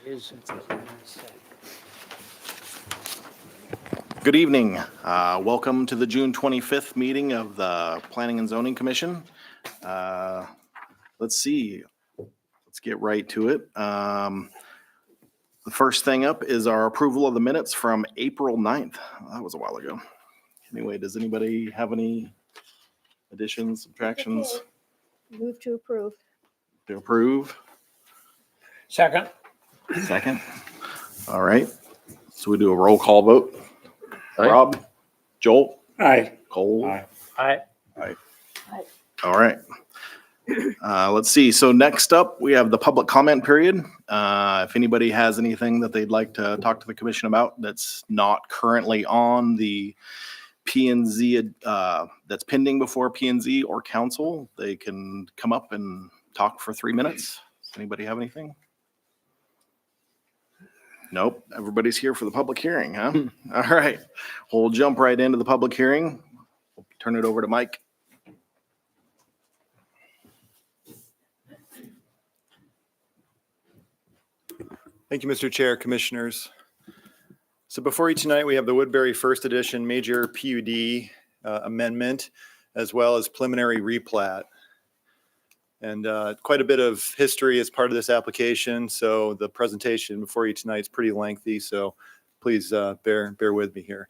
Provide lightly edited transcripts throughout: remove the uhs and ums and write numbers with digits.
is. Good evening. Welcome to the June 25th meeting of the Planning and Zoning Commission. Let's see. Let's get right to it. The first thing up is our approval of the minutes from April 9th. That was a while ago. Anyway, does anybody have any additions, subtractions Move to approve. to approve? Second. Second. All right. So we do a roll call vote. Aye. Rob, Joel, Aye. Cole. Aye. All right. Let's see. So next up, we have the public comment period. If anybody has anything that they'd like to talk to the commission about that's not currently on the P&Z, that's pending before P&Z or council, they can come up and talk for 3 minutes. Does anybody have anything? Nope. Everybody's here for the public hearing, huh? All right. We'll jump right into the public hearing. We'll turn it over to Mike. Thank you, Mr. Chair, Commissioners. So before you tonight, we have the Woodbury First Edition Major PUD amendment, as well as preliminary replat. And quite a bit of history as part of this application. So the presentation before you tonight is pretty lengthy. So please bear with me here.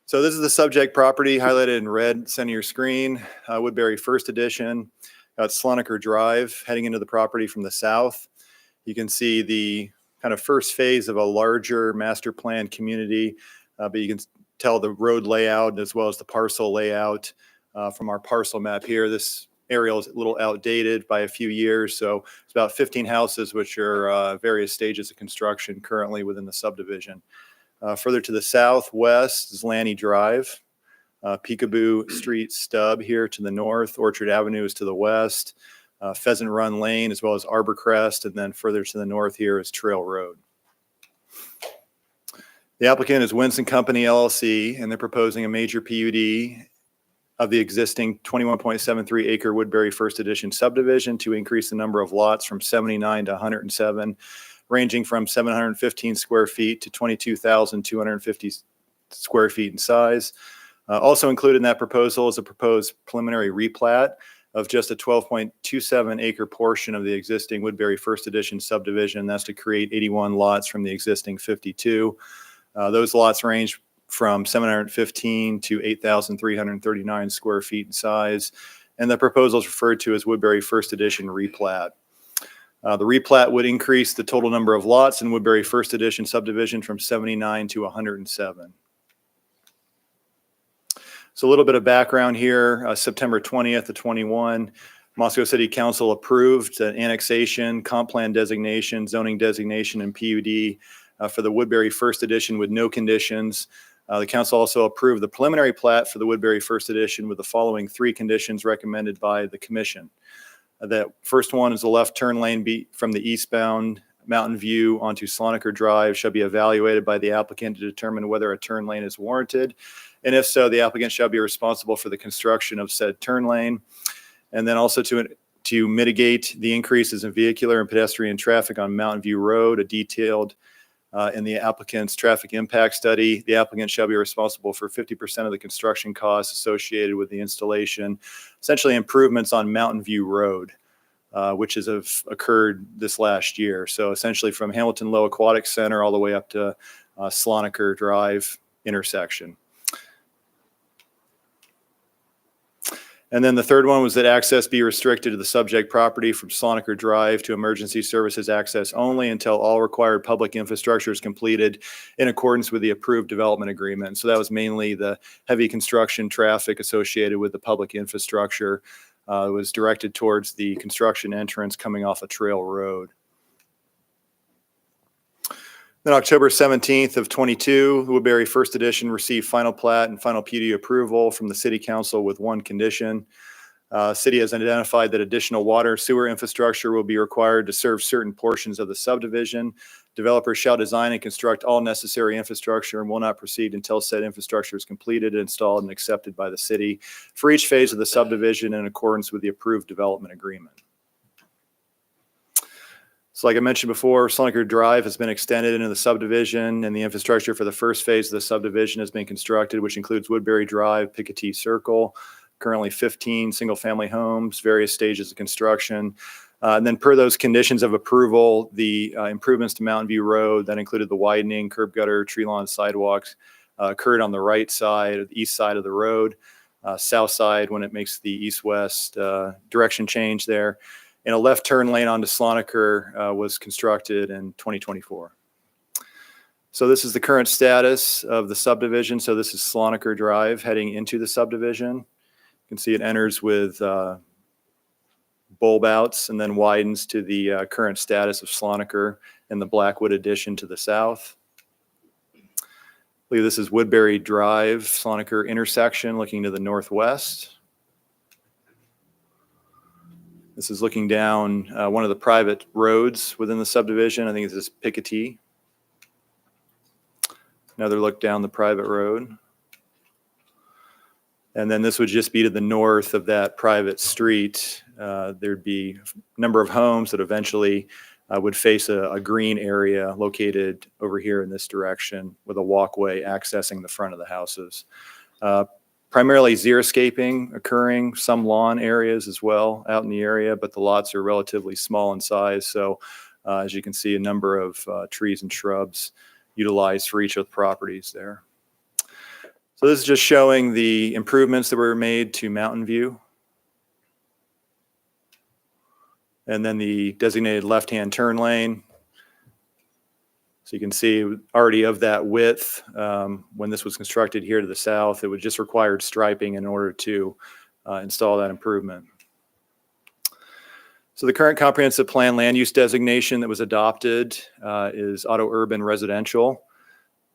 So this is the subject property highlighted in red, center of your screen, Woodbury First Edition. Got Slonaker Drive heading into the property from the south. You can see the kind of first phase of a larger master plan community, but you can tell the road layout as well as the parcel layout from our parcel map here. This aerial is a little outdated by a few years, so it's about 15 houses which are various stages of construction currently within the subdivision. Further to the southwest is Lanny Drive, Peekaboo Street stub here to the north, Orchard Avenue is to the west, Pheasant Run Lane, as well as Arborcrest, and then further to the north here is Trail Road. The applicant is Winston Company LLC, and they're proposing a major PUD of the existing 21.73 acre Woodbury First Edition subdivision to increase the number of lots from 79 to 107, ranging from 715 square feet to 22,250 square feet in size. Also included in that proposal is a proposed preliminary replat of just a 12.27 acre portion of the existing Woodbury First Edition subdivision. That's to create 81 lots from the existing 52. Those lots range from 715 to 8,339 square feet in size. And the proposal is referred to as Woodbury First Edition replat. The replat would increase the total number of lots in Woodbury First Edition subdivision from 79 to 107. So a little bit of background here. September 20th of 21, Moscow City Council approved an annexation, comp plan designation, zoning designation, and PUD for the Woodbury First Edition with no conditions. The council also approved the preliminary plat for the Woodbury First Edition with the following 3 conditions recommended by the commission. The first one is the left turn lane from the eastbound Mountain View onto Slonaker Drive shall be evaluated by the applicant to determine whether a turn lane is warranted. And if so, the applicant shall be responsible for the construction of said turn lane. And then also to mitigate the increases in vehicular and pedestrian traffic on Mountain View Road, a detailed in the applicant's traffic impact study, the applicant shall be responsible for 50% of the construction costs associated with the installation, essentially improvements on Mountain View Road, which has occurred this last year. So essentially from Hamilton Low Aquatic Center all the way up to Slonaker Drive intersection. And then the third one was that access be restricted to the subject property from Slonaker Drive to emergency services access only until all required public infrastructure is completed in accordance with the approved development agreement. So that was mainly the heavy construction traffic associated with the public infrastructure. It was directed towards the construction entrance coming off a Trail Road. Then October 17th of 22, the Woodbury First Edition received final plat and final PUD approval from the City Council with one condition. City has identified that additional water sewer infrastructure will be required to serve certain portions of the subdivision. Developers shall design and construct all necessary infrastructure and will not proceed until said infrastructure is completed, installed, and accepted by the city for each phase of the subdivision in accordance with the approved development agreement. So like I mentioned before, Slonaker Drive has been extended into the subdivision, and the infrastructure for the first phase of the subdivision has been constructed, which includes Woodbury Drive, Picatee Circle, currently 15 single-family homes, various stages of construction. And then per those conditions of approval, the improvements to Mountain View Road, that included the widening, curb gutter, tree lawn, sidewalks, occurred on the right side, the east side of the road, south side when it makes the east-west direction change there. And a left turn lane onto Slonaker was constructed in 2024. So this is the current status of the subdivision. So this is Slonaker Drive heading into the subdivision. You can see it enters with bulb outs and then widens to the current status of Slonaker and the Blackwood addition to the south. I believe this is Woodbury Drive, Slonaker intersection looking to the northwest. This is looking down one of the private roads within the subdivision. I think this is Picatee. Another look down the private road. And then this would just be to the north of that private street. There'd be a number of homes that eventually would face a green area located over here in this direction with a walkway accessing the front of the houses. Primarily xeriscaping occurring, some lawn areas as well out in the area, but the lots are relatively small in size. So as you can see, a number of trees and shrubs utilized for each of the properties there. So this is just showing the improvements that were made to Mountain View. And then the designated left-hand turn lane. So you can see already of that width, when this was constructed here to the south, it would just require striping in order to install that improvement. So the current comprehensive plan land use designation that was adopted is auto urban residential,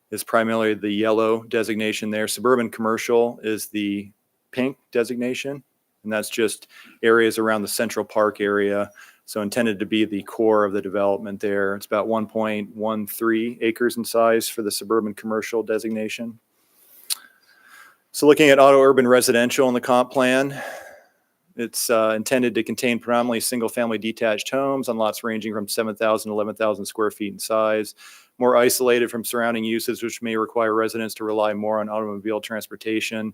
is primarily the yellow designation there. Suburban commercial is the pink designation, and that's just areas around the Central Park area. So intended to be the core of the development there. It's about 1.13 acres in size for the suburban commercial designation. So looking at auto urban residential in the comp plan, it's intended to contain predominantly single-family detached homes on lots ranging from 7,000 to 11,000 square feet in size, more isolated from surrounding uses, which may require residents to rely more on automobile transportation.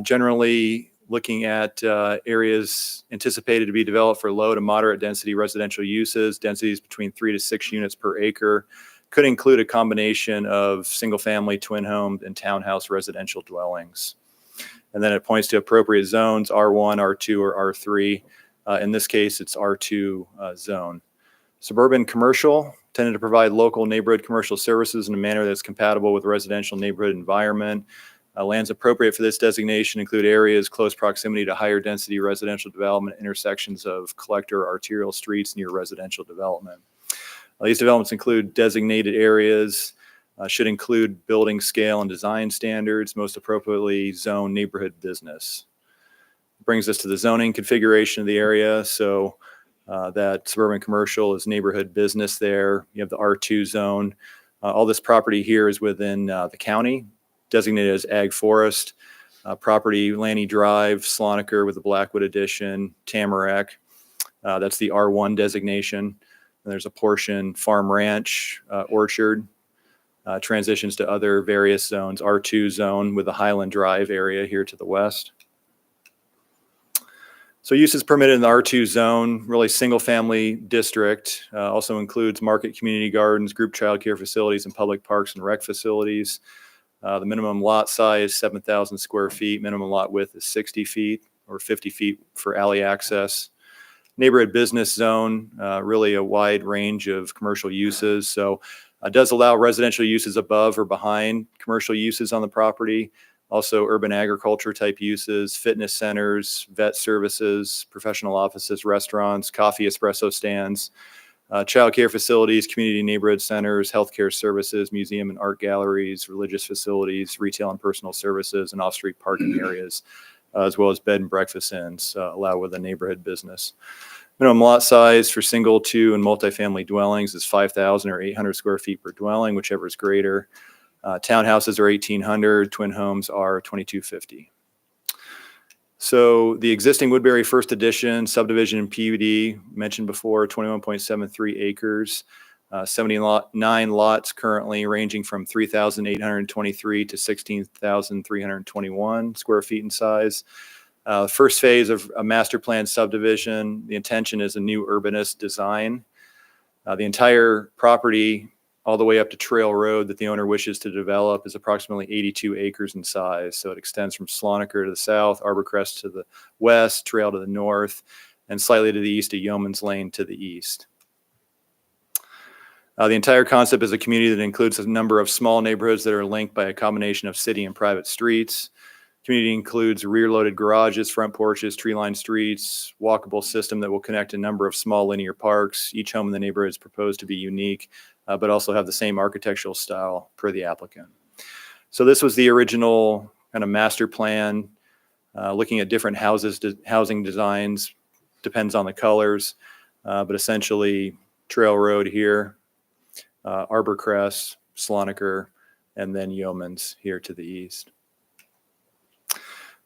Generally looking at areas anticipated to be developed for low to moderate density residential uses, densities between 3 to 6 units per acre, could include a combination of single-family, twin home, and townhouse residential dwellings. And then it points to appropriate zones, R1, R2, or R3. In this case, it's R2 zone. Suburban commercial tended to provide local neighborhood commercial services in a manner that's compatible with residential neighborhood environment. Lands appropriate for this designation include areas close proximity to higher density residential development, intersections of collector arterial streets near residential development. These developments include designated areas, should include building scale and design standards, most appropriately zone neighborhood business. Brings us to the zoning configuration of the area. So that suburban commercial is neighborhood business there. You have the R2 zone. All this property here is within the county, designated as ag forest. Property, Lanny Drive, Slonaker with the Blackwood addition, Tamarack. That's the R1 designation. And there's a portion, Farm Ranch, Orchard, transitions to other various zones, R2 zone with the Highland Drive area here to the west. So uses permitted in the R2 zone, really single family district, also includes market community gardens, group childcare facilities, and public parks and rec facilities. The minimum lot size, 7,000 square feet. Minimum lot width is 60 feet or 50 feet for alley access. Neighborhood business zone, really a wide range of commercial uses. So it does allow residential uses above or behind commercial uses on the property. Also urban agriculture type uses, fitness centers, vet services, professional offices, restaurants, coffee espresso stands, child care facilities, community neighborhood centers, healthcare services, museum and art galleries, religious facilities, retail and personal services, and off-street parking areas, as well as bed and breakfast inns allow with a neighborhood business. Minimum lot size for single, two, and multifamily dwellings is 5,000 or 800 square feet per dwelling, whichever is greater. Townhouses are 1,800, twin homes are 2,250. So the existing Woodbury First Edition subdivision and PUD, mentioned before, 21.73 acres, 79 lots currently ranging from 3,823 to 16,321 square feet in size. First phase of a master plan subdivision, the intention is a new urbanist design. The entire property all the way up to Trail Road that the owner wishes to develop is approximately 82 acres in size. So it extends from Sloniker to the south, Arborcrest to the west, Trail to the north, and slightly to the east of Yeoman's Lane to the east. The entire concept is a community that includes a number of small neighborhoods that are linked by a combination of city and private streets. Community includes rear-loaded garages, front porches, tree-lined streets, walkable system that will connect a number of small linear parks. Each home in the neighborhood is proposed to be unique, but also have the same architectural style per the applicant. So this was the original kind of master plan, looking at different housing designs, depends on the colors, but essentially Trail Road here, Arborcrest, Sloniker, and then Yeoman's here to the east.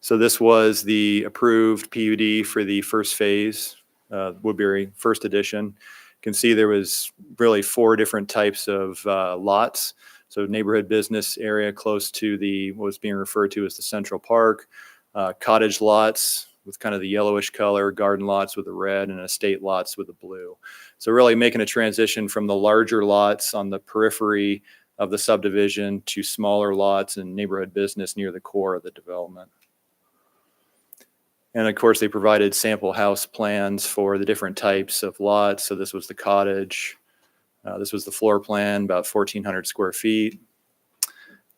So this was the approved PUD for the first phase, Woodbury First Edition. You can see there was really 4 different types of lots. So neighborhood business area close to what was being referred to as the Central Park, cottage lots with kind of the yellowish color, garden lots with the red, and estate lots with the blue. So really making a transition from the larger lots on the periphery of the subdivision to smaller lots and neighborhood business near the core of the development. And of course, they provided sample house plans for the different types of lots. So this was the cottage. This was the floor plan, about 1,400 square feet.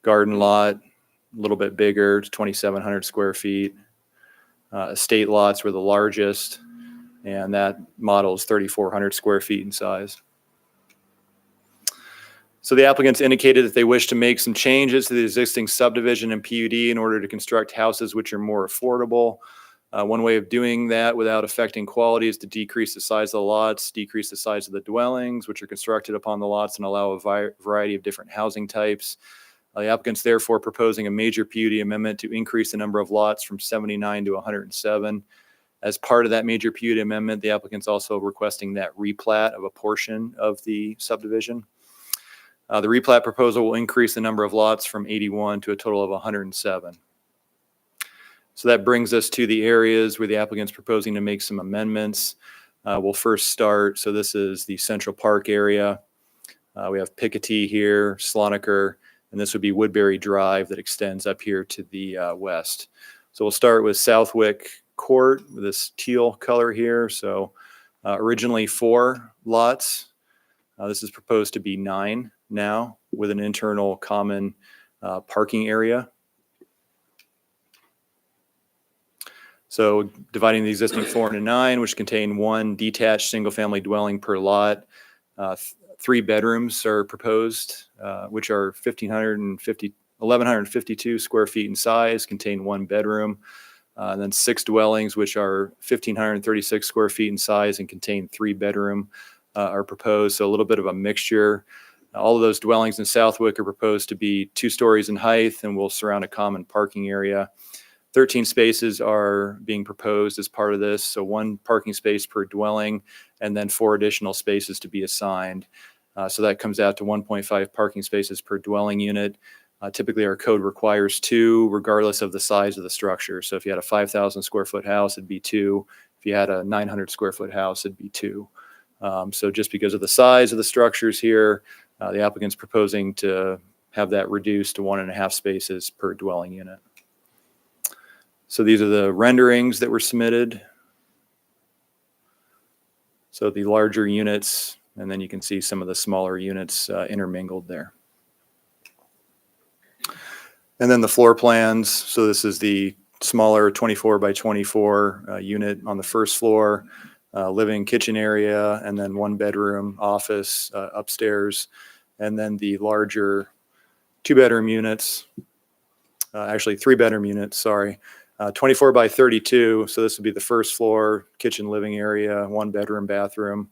Garden lot, a little bit bigger, 2,700 square feet. Estate lots were the largest, and that model is 3,400 square feet in size. So the applicants indicated that they wish to make some changes to the existing subdivision and PUD in order to construct houses which are more affordable. One way of doing that without affecting quality is to decrease the size of the lots, decrease the size of the dwellings, which are constructed upon the lots, and allow a variety of different housing types. The applicant's therefore proposing a major PUD amendment to increase the number of lots from 79 to 107. As part of that major PUD amendment, the applicant's also requesting that replat of a portion of the subdivision. The replat proposal will increase the number of lots from 81 to a total of 107. So that brings us to the areas where the applicant's proposing to make some amendments. We'll first start, so this is the Central Park area. We have Picatee here, Sloniker, and this would be Woodbury Drive that extends up here to the west. So we'll start with Southwick Court with this teal color here. So originally 4 lots. This is proposed to be 9 now with an internal common parking area. So dividing the existing 4 into 9, which contain 1 detached single-family dwelling per lot. 3 bedrooms are proposed, which are 1,152 square feet in size, contain 1 bedroom. And then 6 dwellings, which are 1,536 square feet in size and contain 3 bedroom, are proposed. So a little bit of a mixture. All of those dwellings in Southwick are proposed to be 2 stories in height and will surround a common parking area. 13 spaces are being proposed as part of this. So 1 parking space per dwelling, and then 4 additional spaces to be assigned. So that comes out to 1.5 parking spaces per dwelling unit. Typically, our code requires 2, regardless of the size of the structure. So if you had a 5,000 square foot house, it'd be 2. If you had a 900 square foot house, it'd be 2. So just because of the size of the structures here, the applicant's proposing to have that reduced to 1.5 spaces per dwelling unit. So these are the renderings that were submitted. So the larger units, and then you can see some of the smaller units intermingled there. And then the floor plans. So this is the smaller 24 by 24 unit on the first floor, living kitchen area, and then 1 bedroom office upstairs. And then the larger 2-bedroom units, actually 3-bedroom units, sorry. 24 by 32, so this would be the first floor, kitchen, living area, 1 bedroom, bathroom,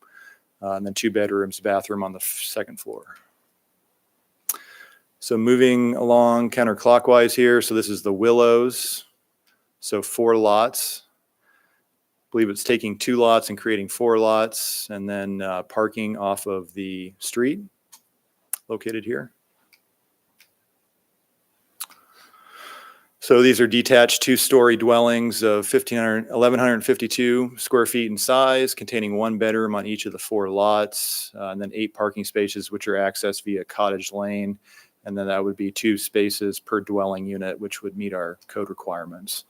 and then 2 bedrooms, bathroom on the second floor. So moving along counterclockwise here, so this is the Willows So 4 lots. I believe it's taking 2 lots and creating 4 lots, and then parking off of the street located here. So these are detached 2-story dwellings of 1,152 square feet in size, containing 1 bedroom on each of the 4 lots, and then 8 parking spaces, which are accessed via Cottage Lane. And then that would be 2 spaces per dwelling unit, which would meet our code requirements.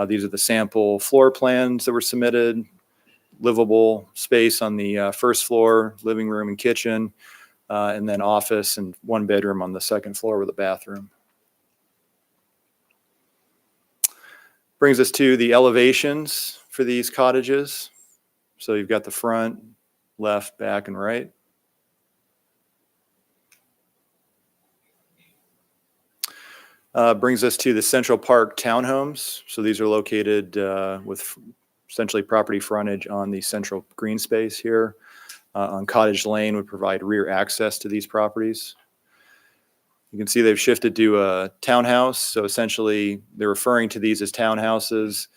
These are the sample floor plans that were submitted. Livable space on the first floor, living room and kitchen, and then office and 1 bedroom on the second floor with a bathroom. Brings us to the elevations for these cottages. So you've got the front, left, back, and right. Brings us to the Central Park townhomes. So these are located with essentially property frontage on the central green space here. On Cottage Lane would provide rear access to these properties. You can see they've shifted to a townhouse. So essentially they're referring to these as townhouses.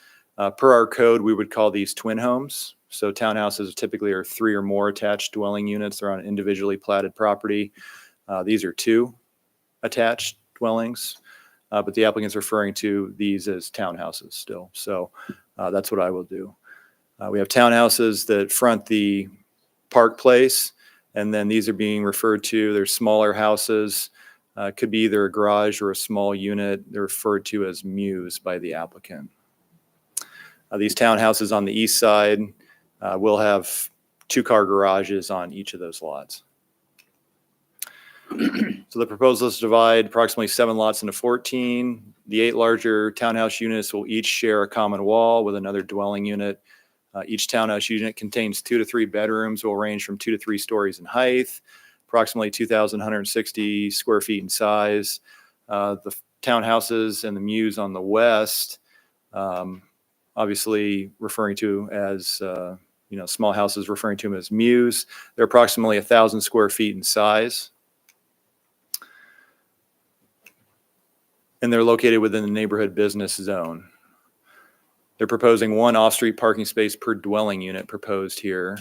Per our code, we would call these twin homes. So townhouses typically are 3 or more attached dwelling units. They're on individually platted property. These are 2 attached dwellings, but the applicant's referring to these as townhouses still. So that's what I will do. We have townhouses that front the Park Place, and then these are being referred to, they're smaller houses. Could be either a garage or a small unit. They're referred to as mews by the applicant. These townhouses on the east side will have 2-car garages on each of those lots. So the proposal is to divide approximately 7 lots into 14. The 8 larger townhouse units will each share a common wall with another dwelling unit. Each townhouse unit contains 2 to 3 bedrooms, will range from 2 to 3 stories in height, approximately 2,160 square feet in size. The townhouses and the mews on the west, obviously referring to as, small houses, referring to them as mews. They're approximately 1,000 square feet in size. And they're located within the neighborhood business zone. They're proposing 1 off-street parking space per dwelling unit proposed here.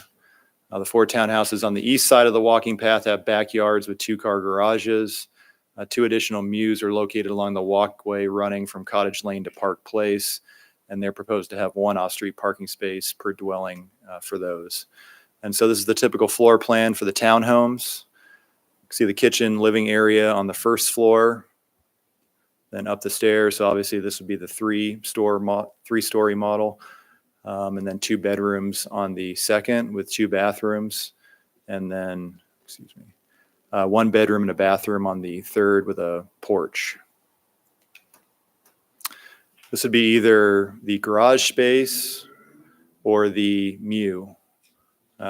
The 4 townhouses on the east side of the walking path have backyards with 2-car garages. 2 additional mews are located along the walkway running from Cottage Lane to Park Place, and they're proposed to have 1 off-street parking space per dwelling for those. And so this is the typical floor plan for the townhomes. You can see the kitchen living area on the first floor, then up the stairs. So obviously this would be the 3-story model. And then 2 bedrooms on the second with 2 bathrooms. And then, 1 bedroom and a bathroom on the third with a porch. This would be either the garage space or the mew,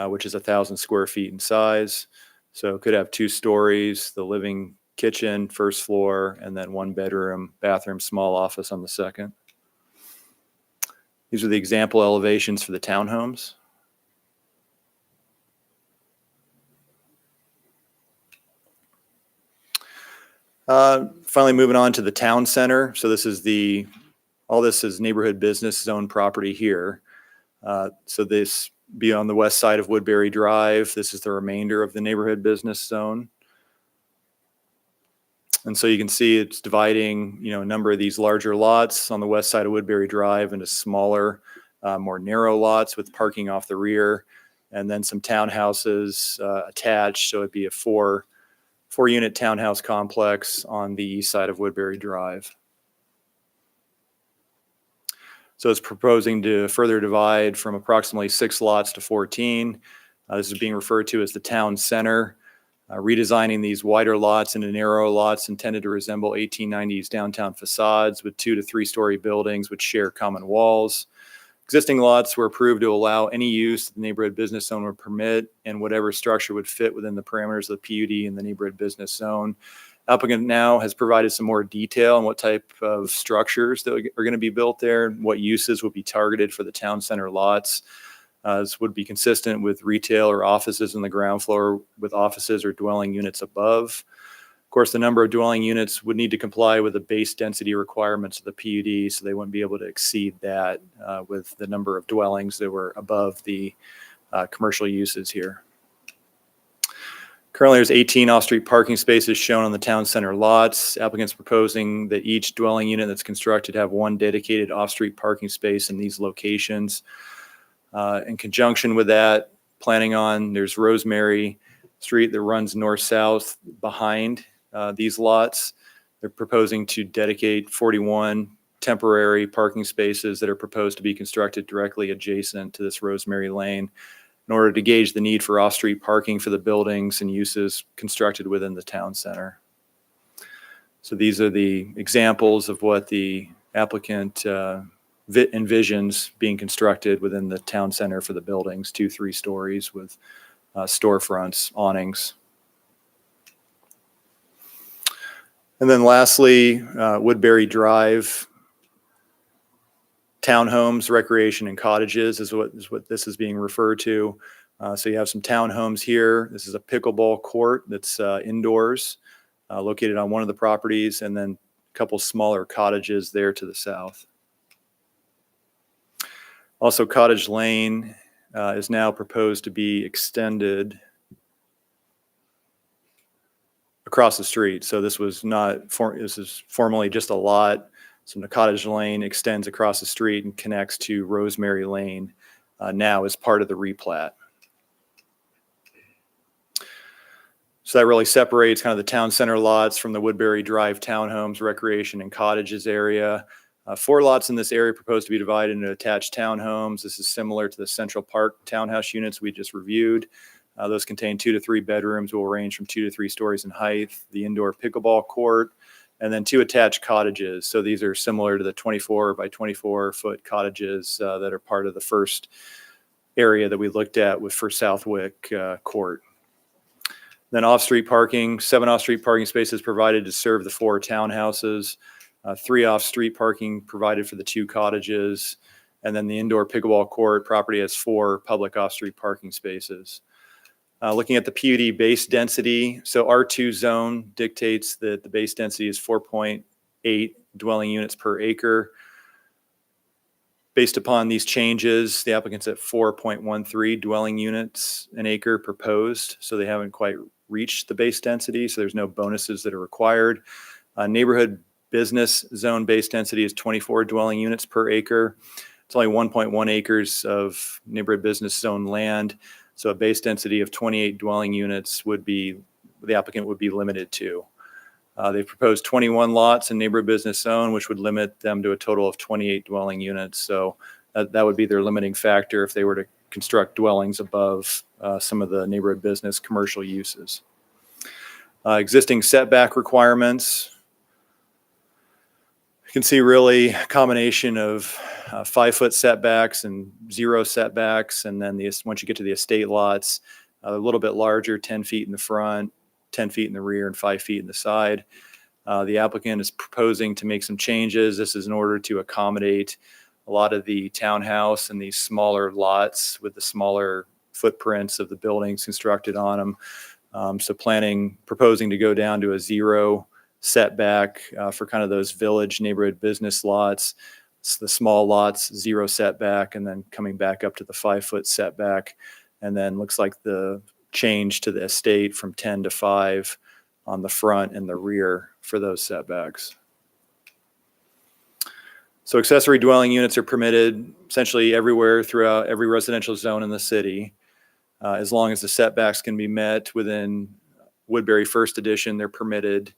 which is 1,000 square feet in size. So it could have 2 stories, the living kitchen, first floor, and then 1 bedroom, bathroom, small office on the second. These are the example elevations for the townhomes. Finally, moving on to the town center. So this is all this is neighborhood business zone property here. So this be on the west side of Woodbury Drive. This is the remainder of the neighborhood business zone. And so you can see it's dividing, a number of these larger lots on the west side of Woodbury Drive into smaller, more narrow lots with parking off the rear, and then some townhouses attached. So it'd be a 4-unit townhouse complex on the east side of Woodbury Drive. So it's proposing to further divide from approximately 6 lots to 14. This is being referred to as the town center. Redesigning these wider lots into narrow lots intended to resemble 1890s downtown facades with 2 to 3-story buildings which share common walls. Existing lots were approved to allow any use the neighborhood business zone would permit, and whatever structure would fit within the parameters of the PUD in the neighborhood business zone. Applicant now has provided some more detail on what type of structures that are going to be built there, what uses would be targeted for the town center lots. This would be consistent with retail or offices on the ground floor with offices or dwelling units above. Of course, the number of dwelling units would need to comply with the base density requirements of the PUD, so they wouldn't be able to exceed that with the number of dwellings that were above the commercial uses here. Currently, there's 18 off-street parking spaces shown on the town center lots. Applicants proposing that each dwelling unit that's constructed have one dedicated off-street parking space in these locations. In conjunction with that, planning on, there's Rosemary Street that runs north-south behind these lots. They're proposing to dedicate 41 temporary parking spaces that are proposed to be constructed directly adjacent to this Rosemary Lane in order to gauge the need for off-street parking for the buildings and uses constructed within the town center. So these are the examples of what the applicant envisions being constructed within the town center for the buildings, 2-3 stories with storefronts, awnings. And then lastly, Woodbury Drive, townhomes, recreation, and cottages is what this is being referred to. So you have some townhomes here. This is a pickleball court that's indoors, located on one of the properties, and then a couple smaller cottages there to the south. Also, Cottage Lane is now proposed to be extended across the street. So this was this is formerly just a lot. So the Cottage Lane extends across the street and connects to Rosemary Lane now as part of the replat. So that really separates kind of the town center lots from the Woodbury Drive townhomes, recreation, and cottages area. 4 lots in this area proposed to be divided into attached townhomes. This is similar to the Central Park townhouse units we just reviewed. Those contain 2 to 3 bedrooms, will range from 2 to 3 stories in height, the indoor pickleball court, and then 2 attached cottages. So these are similar to the 24 by 24 foot cottages that are part of the first area that we looked at for Southwick Court. Then off-street parking, 7 off-street parking spaces provided to serve the 4 townhouses, 3 off-street parking provided for the 2 cottages, and then the indoor pickleball court property has 4 public off-street parking spaces. Looking at the PUD base density, so R2 zone dictates that the base density is 4.8 dwelling units per acre. Based upon these changes, the applicant's at 4.13 dwelling units an acre proposed, so they haven't quite reached the base density, so there's no bonuses that are required. Neighborhood business zone base density is 24 dwelling units per acre. It's only 1.1 acres of neighborhood business zone land. So a base density of 28 dwelling units would be, the applicant would be limited to. They've proposed 21 lots in neighborhood business zone, which would limit them to a total of 28 dwelling units. So that would be their limiting factor if they were to construct dwellings above some of the neighborhood business commercial uses. Existing setback requirements. You can see really a combination of 5-foot setbacks and 0 setbacks. And then once you get to the estate lots, a little bit larger, 10 feet in the front, 10 feet in the rear, and 5 feet in the side. The applicant is proposing to make some changes. This is in order to accommodate a lot of the townhouse and these smaller lots with the smaller footprints of the buildings constructed on them. So proposing to go down to a 0 setback for kind of those village neighborhood business lots. It's the small lots, 0 setback, and then coming back up to the 5-foot setback. And then looks like the change to the estate from 10 to 5 on the front and the rear for those setbacks. So accessory dwelling units are permitted essentially everywhere throughout every residential zone in the city. As long as the setbacks can be met within Woodbury First Edition, they're permitted.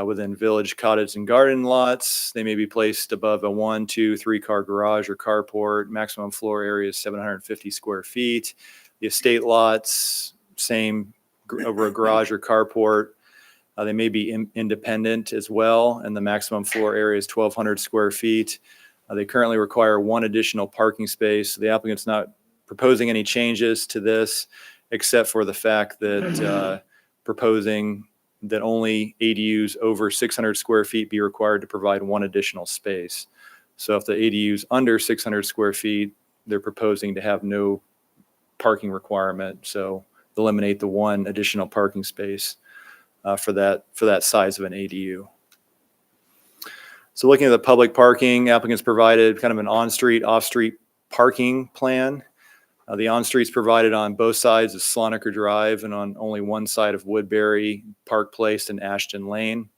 Within village, cottage, and garden lots, they may be placed above a 1, 2, 3 car garage or carport. Maximum floor area is 750 square feet. The estate lots, same over a garage or carport. They may be independent as well, and the maximum floor area is 1,200 square feet. They currently require 1 additional parking space. The applicant's not proposing any changes to this, except for the fact that proposing that only ADUs over 600 square feet be required to provide 1 additional space. So if the ADU's under 600 square feet, they're proposing to have no parking requirement. So eliminate the 1 additional parking space. for that size of an ADU. So looking at the public parking, applicants provided kind of an on-street, off-street parking plan. The on-street is provided on both sides of Sloniker Drive and on only one side of Woodbury, Park Place, and Ashton Lane.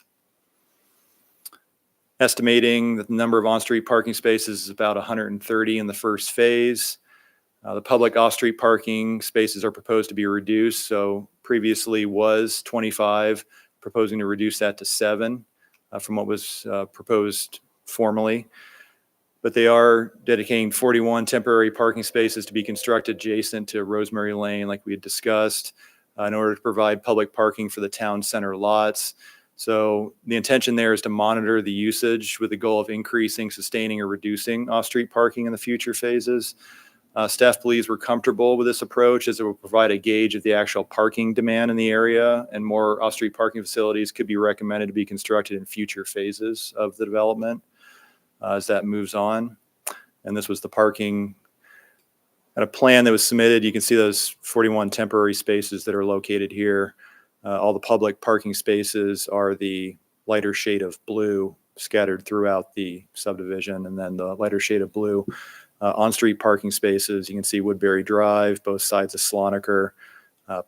Estimating that the number of on-street parking spaces is about 130 in the first phase. The public off-street parking spaces are proposed to be reduced. So previously was 25, proposing to reduce that to 7 from what was proposed formally. But they are dedicating 41 temporary parking spaces to be constructed adjacent to Rosemary Lane, like we had discussed, in order to provide public parking for the town center lots. So the intention there is to monitor the usage with the goal of increasing, sustaining, or reducing off-street parking in the future phases. Staff believes we're comfortable with this approach as it will provide a gauge of the actual parking demand in the area, and more off-street parking facilities could be recommended to be constructed in future phases of the development as that moves on. And this was the parking at a plan that was submitted. You can see those 41 temporary spaces that are located here. All the public parking spaces are the lighter shade of blue scattered throughout the subdivision, and then the lighter shade of blue on-street parking spaces. You can see Woodbury Drive, both sides of Sloniker,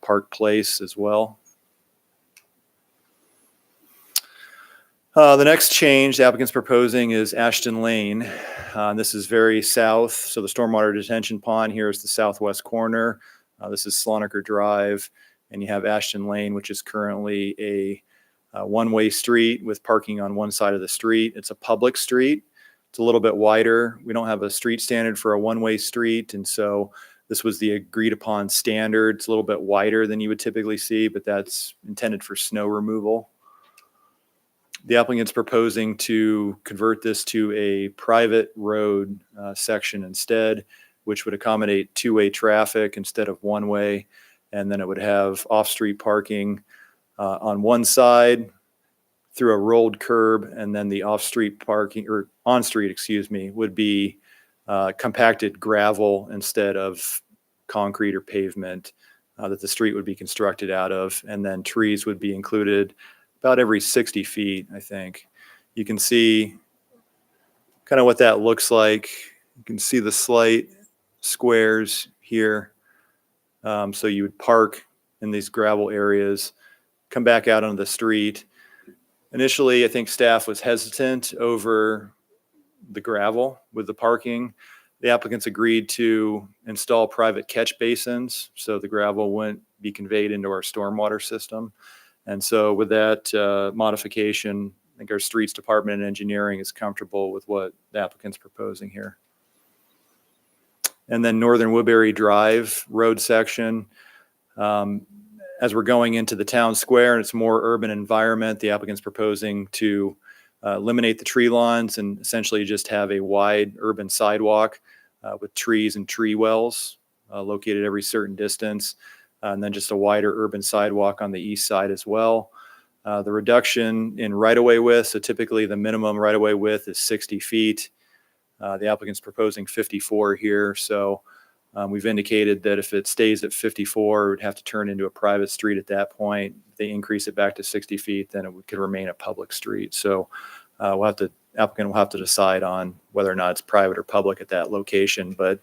Park Place as well. The next change the applicant's proposing is Ashton Lane. This is very south, so the stormwater detention pond here is the southwest corner. This is Sloniker Drive, and you have Ashton Lane, which is currently a one-way street with parking on one side of the street. It's a public street. It's a little bit wider. We don't have a street standard for a one-way street, and so this was the agreed upon standard. It's a little bit wider than you would typically see, but that's intended for snow removal. The applicant's proposing to convert this to a private road section instead, which would accommodate two-way traffic instead of one-way, and then it would have off-street parking on one side through a rolled curb, and then the off-street parking, or on-street, excuse me, would be compacted gravel instead of concrete or pavement that the street would be constructed out of, and then trees would be included about every 60 feet, I think. You can see kind of what that looks like. You can see the slight squares here. So you would park in these gravel areas, come back out onto the street. Initially, I think staff was hesitant over the gravel with the parking. The applicants agreed to install private catch basins, so the gravel wouldn't be conveyed into our stormwater system. And so with that modification, I think our streets department and engineering is comfortable with what the applicant's proposing here. And then Northern Woodbury Drive road section, as we're going into the town square and it's a more urban environment, the applicant's proposing to eliminate the tree lawns and essentially just have a wide urban sidewalk with trees and tree wells located every certain distance, and then just a wider urban sidewalk on the east side as well. The reduction in right-of-way width, so typically the minimum right-of-way width is 60 feet. The applicant's proposing 54 here, so we've indicated that if it stays at 54, it would have to turn into a private street at that point. If they increase it back to 60 feet, then it could remain a public street. So applicant will have to decide on whether or not it's private or public at that location. But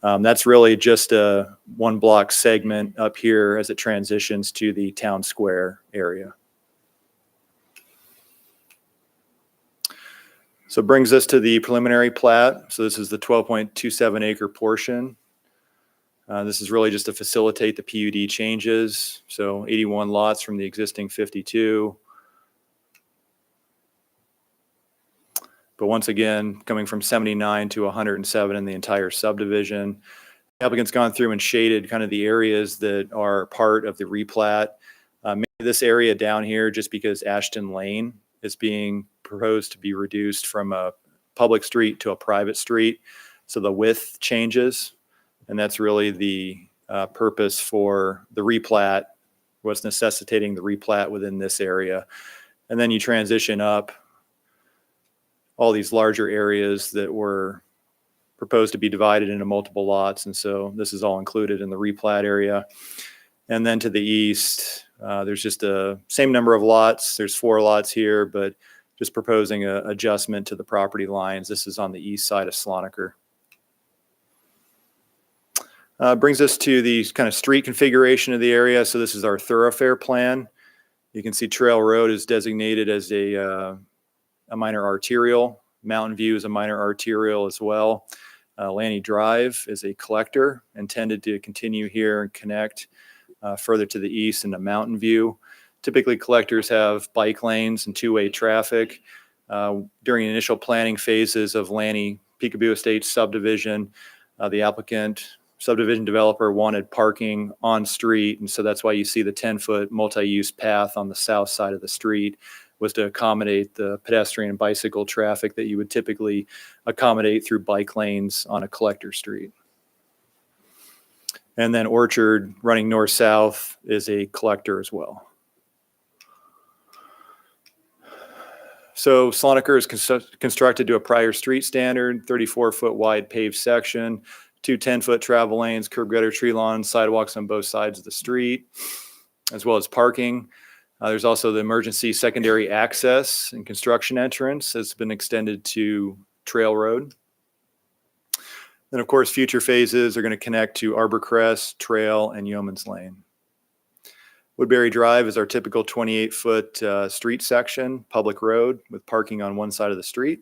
that's really just a one block segment up here as it transitions to the town square area. So it brings us to the preliminary plat. So this is the 12.27 acre portion. This is really just to facilitate the PUD changes. So 81 lots from the existing 52. But once again, coming from 79 to 107 in the entire subdivision. The applicant's gone through and shaded kind of the areas that are part of the replat. Maybe this area down here, just because Ashton Lane is being proposed to be reduced from a public street to a private street. So the width changes, and that's really the purpose for the replat, what's necessitating the replat within this area. And then you transition up all these larger areas that were proposed to be divided into multiple lots. And so this is all included in the replat area. And then to the east, There's just a same number of lots. There's 4 lots here, but just proposing a adjustment to the property lines. This is on the east side of Slonaker. Brings us to the kind of street configuration of the area. So this is our thoroughfare plan. You can see Trail Road is designated as a minor arterial. Mountain View is a minor arterial as well. Lanny Drive is a collector intended to continue here and connect further to the east into Mountain View. Typically, collectors have bike lanes and two-way traffic. During initial planning phases of Lanny Peekaboo Estates subdivision, the applicant subdivision developer wanted parking on street, and so that's why you see the 10-foot multi-use path on the south side of the street, was to accommodate the pedestrian and bicycle traffic that you would typically accommodate through bike lanes on a collector street. And then Orchard, running north-south, is a collector as well. So Slonaker is constructed to a prior street standard, 34-foot wide paved section, 2 10-foot travel lanes, curb gutter, tree lawn, sidewalks on both sides of the street, as well as parking. There's also the emergency secondary access and construction entrance has been extended to Trail Road. Then, of course, future phases are going to connect to Arborcrest, Trail, and Yeoman's Lane. Woodbury Drive is our typical 28-foot street section, public road, with parking on one side of the street.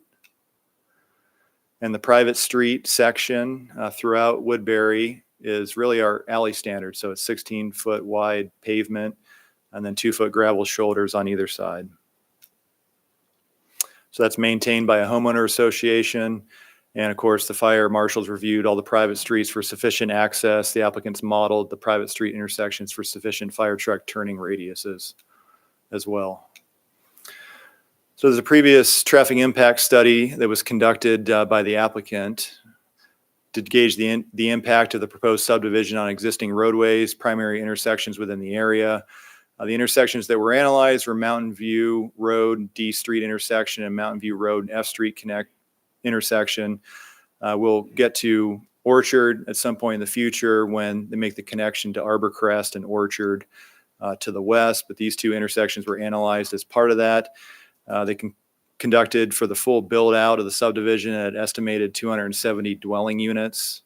And the private street section throughout Woodbury is really our alley standard. So it's 16-foot wide pavement and then 2-foot gravel shoulders on either side. So that's maintained by a homeowner association. And of course, the fire marshals reviewed all the private streets for sufficient access. The applicants modeled the private street intersections for sufficient fire truck turning radiuses as well. So there's a previous traffic impact study that was conducted by the applicant to gauge the impact of the proposed subdivision on existing roadways, primary intersections within the area. The intersections that were analyzed were Mountain View Road, D Street intersection, and Mountain View Road and F Street intersection. We'll get to Orchard at some point in the future when they make the connection to Arborcrest and Orchard to the west, but these 2 intersections were analyzed as part of that. They conducted for the full build out of the subdivision at estimated 270 dwelling units.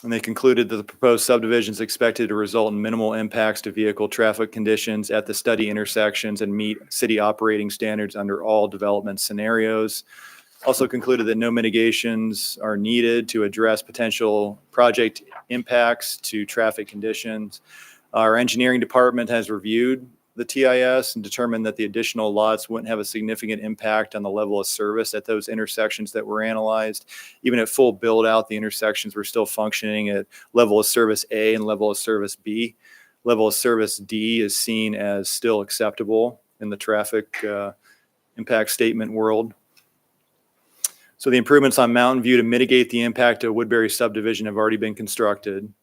And they concluded that the proposed subdivision is expected to result in minimal impacts to vehicle traffic conditions at the study intersections and meet city operating standards under all development scenarios. Also concluded that no mitigations are needed to address potential project impacts to traffic conditions. Our engineering department has reviewed the TIS and determined that the additional lots wouldn't have a significant impact on the level of service at those intersections that were analyzed. Even at full build out, the intersections were still functioning at level of service A and level of service B. Level of service D is seen as still acceptable in the traffic impact statement world. So the improvements on Mountain View to mitigate the impact of Woodbury subdivision have already been constructed.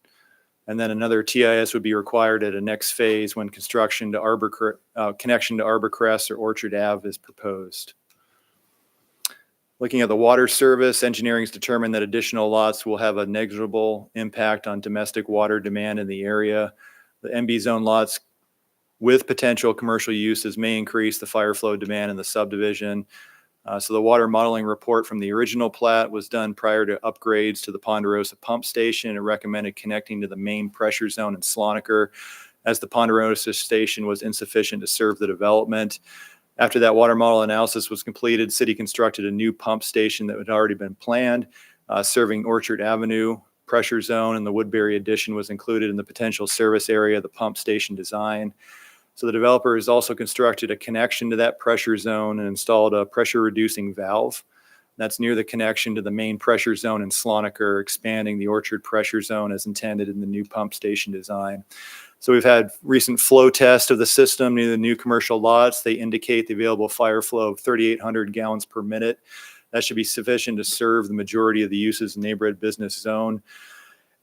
And then another TIS would be required at a next phase when construction to connection to Arborcrest or Orchard Ave is proposed. Looking at the water service, engineering has determined that additional lots will have a negligible impact on domestic water demand in the area. The MB zone lots with potential commercial uses may increase the fire flow demand in the subdivision. So the water modeling report from the original plat was done prior to upgrades to the Ponderosa pump station and recommended connecting to the main pressure zone in Slonaker, as the Ponderosa station was insufficient to serve the development. After that water model analysis was completed, city constructed a new pump station that had already been planned, serving Orchard Avenue pressure zone, and the Woodbury addition was included in the potential service area of the pump station design. So the developer has also constructed a connection to that pressure zone and installed a pressure reducing valve. That's near the connection to the main pressure zone in Slonaker, expanding the Orchard pressure zone as intended in the new pump station design. So we've had recent flow tests of the system near the new commercial lots. They indicate the available fire flow of 3,800 gallons per minute. That should be sufficient to serve the majority of the uses in the neighborhood business zone.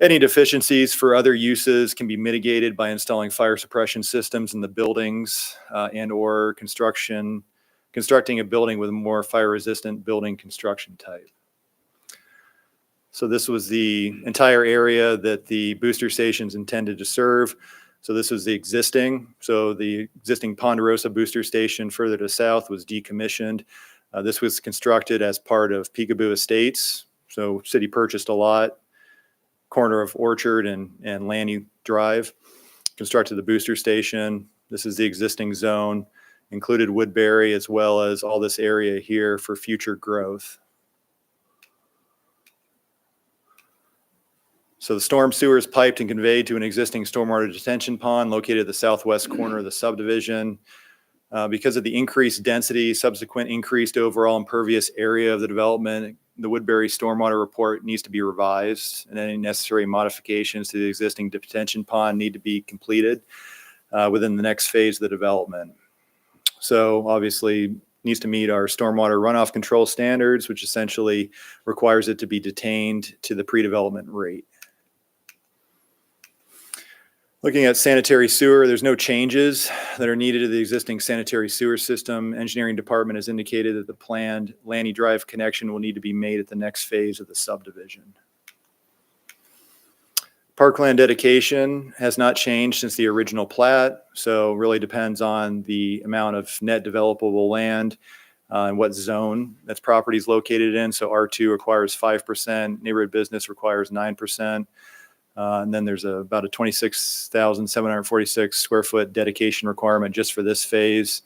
Any deficiencies for other uses can be mitigated by installing fire suppression systems in the buildings and or constructing a building with a more fire resistant building construction type. So this was the entire area that the booster stations intended to serve. So this was the existing. So the existing Ponderosa booster station further to the south was decommissioned. This was constructed as part of Peekaboo Estates. So city purchased a lot, corner of Orchard and Lanny Drive, constructed the booster station. This is the existing zone, included Woodbury as well as all this area here for future growth. So the storm sewer is piped and conveyed to an existing stormwater detention pond located at the southwest corner of the subdivision. Because of the increased density, subsequent increased overall impervious area of the development, the Woodbury stormwater report needs to be revised, and any necessary modifications to the existing detention pond need to be completed within the next phase of the development. So obviously needs to meet our stormwater runoff control standards, which essentially requires it to be detained to the pre-development rate. Looking at sanitary sewer, there's no changes that are needed to the existing sanitary sewer system. Engineering department has indicated that the planned Lanny Drive connection will need to be made at the next phase of the subdivision. Parkland dedication has not changed since the original plat, so really depends on the amount of net developable land and what zone that property is located in. So R2 requires 5%, neighborhood business requires 9%. And then there's about a 26,746 square foot dedication requirement just for this phase.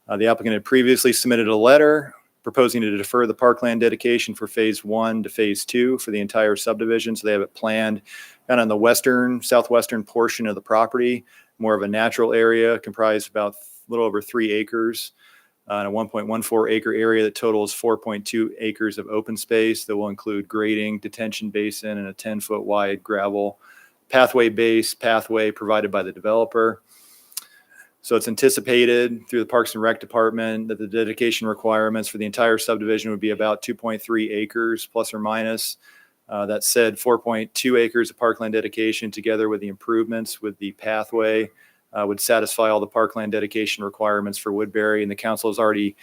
The applicant had previously submitted a letter proposing to defer the parkland dedication for phase 1 to phase 2 for the entire subdivision. So they have it planned kind of on the southwestern portion of the property, more of a natural area comprised about a little over 3 acres. And a 1.14 acre area that totals 4.2 acres of open space that will include grading, detention basin, and a 10-foot wide gravel pathway provided by the developer. So it's anticipated through the Parks and Rec Department that the dedication requirements for the entire subdivision would be about 2.3 acres plus or minus. That said, 4.2 acres of parkland dedication together with the improvements with the pathway would satisfy all the parkland dedication requirements for Woodbury, and the council has already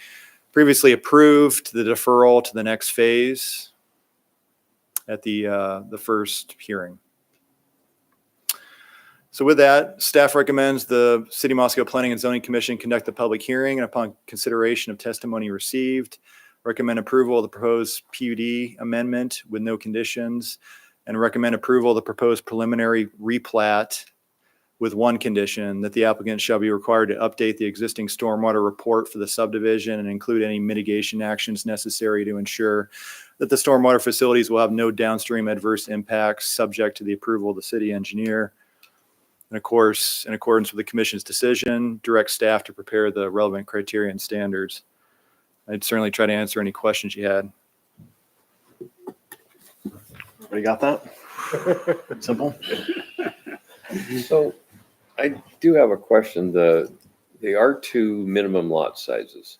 previously approved the deferral to the next phase at the first hearing. So with that, staff recommends the City of Moscow Planning and Zoning Commission conduct the public hearing, and upon consideration of testimony received, recommend approval of the proposed PUD amendment with no conditions, and recommend approval of the proposed preliminary replat with one condition, that the applicant shall be required to update the existing stormwater report for the subdivision and include any mitigation actions necessary to ensure that the stormwater facilities will have no downstream adverse impacts subject to the approval of the city engineer. And of course, in accordance with the commission's decision, direct staff to prepare the relevant criteria and standards. I'd certainly try to answer any questions you had. Everybody got that? Simple. So I do have a question. The R2 minimum lot sizes.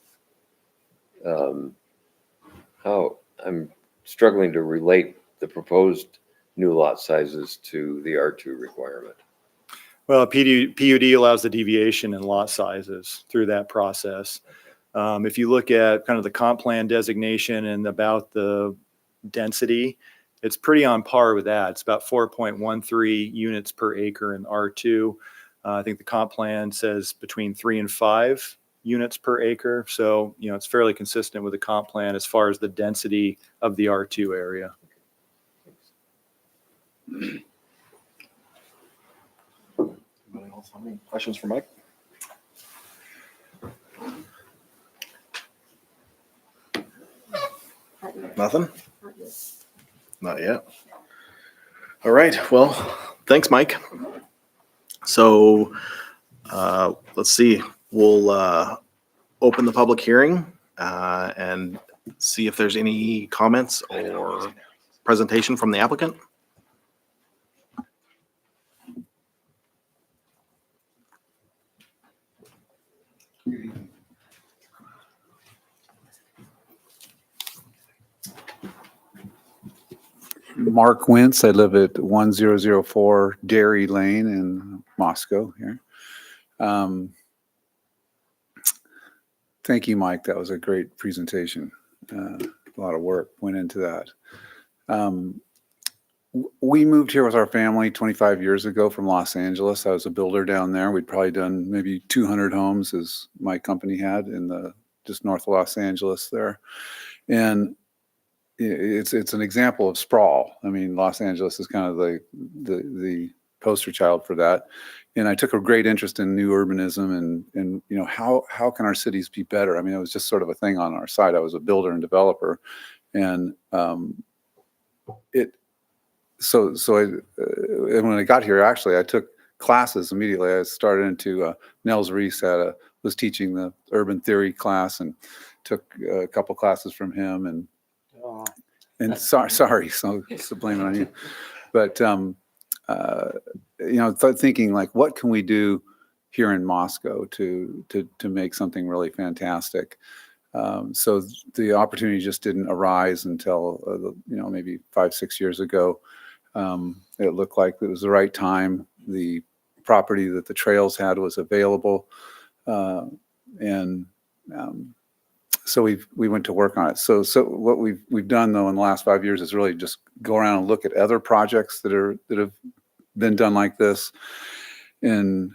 How I'm struggling to relate the proposed new lot sizes to the R2 requirement. Well, PUD allows the deviation in lot sizes through that process. If you look at kind of the comp plan designation and about the density, it's pretty on par with that. It's about 4.13 units per acre in R2. I think the comp plan says between 3 and 5 units per acre. So, it's fairly consistent with the comp plan as far as the density of the R2 area. Anybody else have any questions for Mike? Nothing? Not yet. All right. Well, thanks, Mike. So let's see. We'll open the public hearing and see if there's any comments or presentation from the applicant. Mark Wentz. I live at 1004 Dairy Lane in Moscow here. Thank you, Mike. That was a great presentation. A lot of work went into that. We moved here with our family 25 years ago from Los Angeles. I was a builder down there. We'd probably done maybe 200 homes as my company had in the just north of Los Angeles there. And it's an example of sprawl. I mean, Los Angeles is kind of the poster child for that. And I took a great interest in new urbanism and you know, how can our cities be better? I mean, it was just sort of a thing on our side. I was a builder and developer, and and when I got here, actually, I took classes immediately. I started into Nels Reese was teaching the urban theory class, and took a couple classes from him. And sorry, so blame it on you. But you know, thinking like, what can we do here in Moscow to make something really fantastic? So the opportunity just didn't arise until you know, maybe 5-6 years ago. It looked like it was the right time. The property that the trails had was available, and so we went to work on it. So what we've done though in the last 5 years is really just go around and look at other projects that have been done like this, and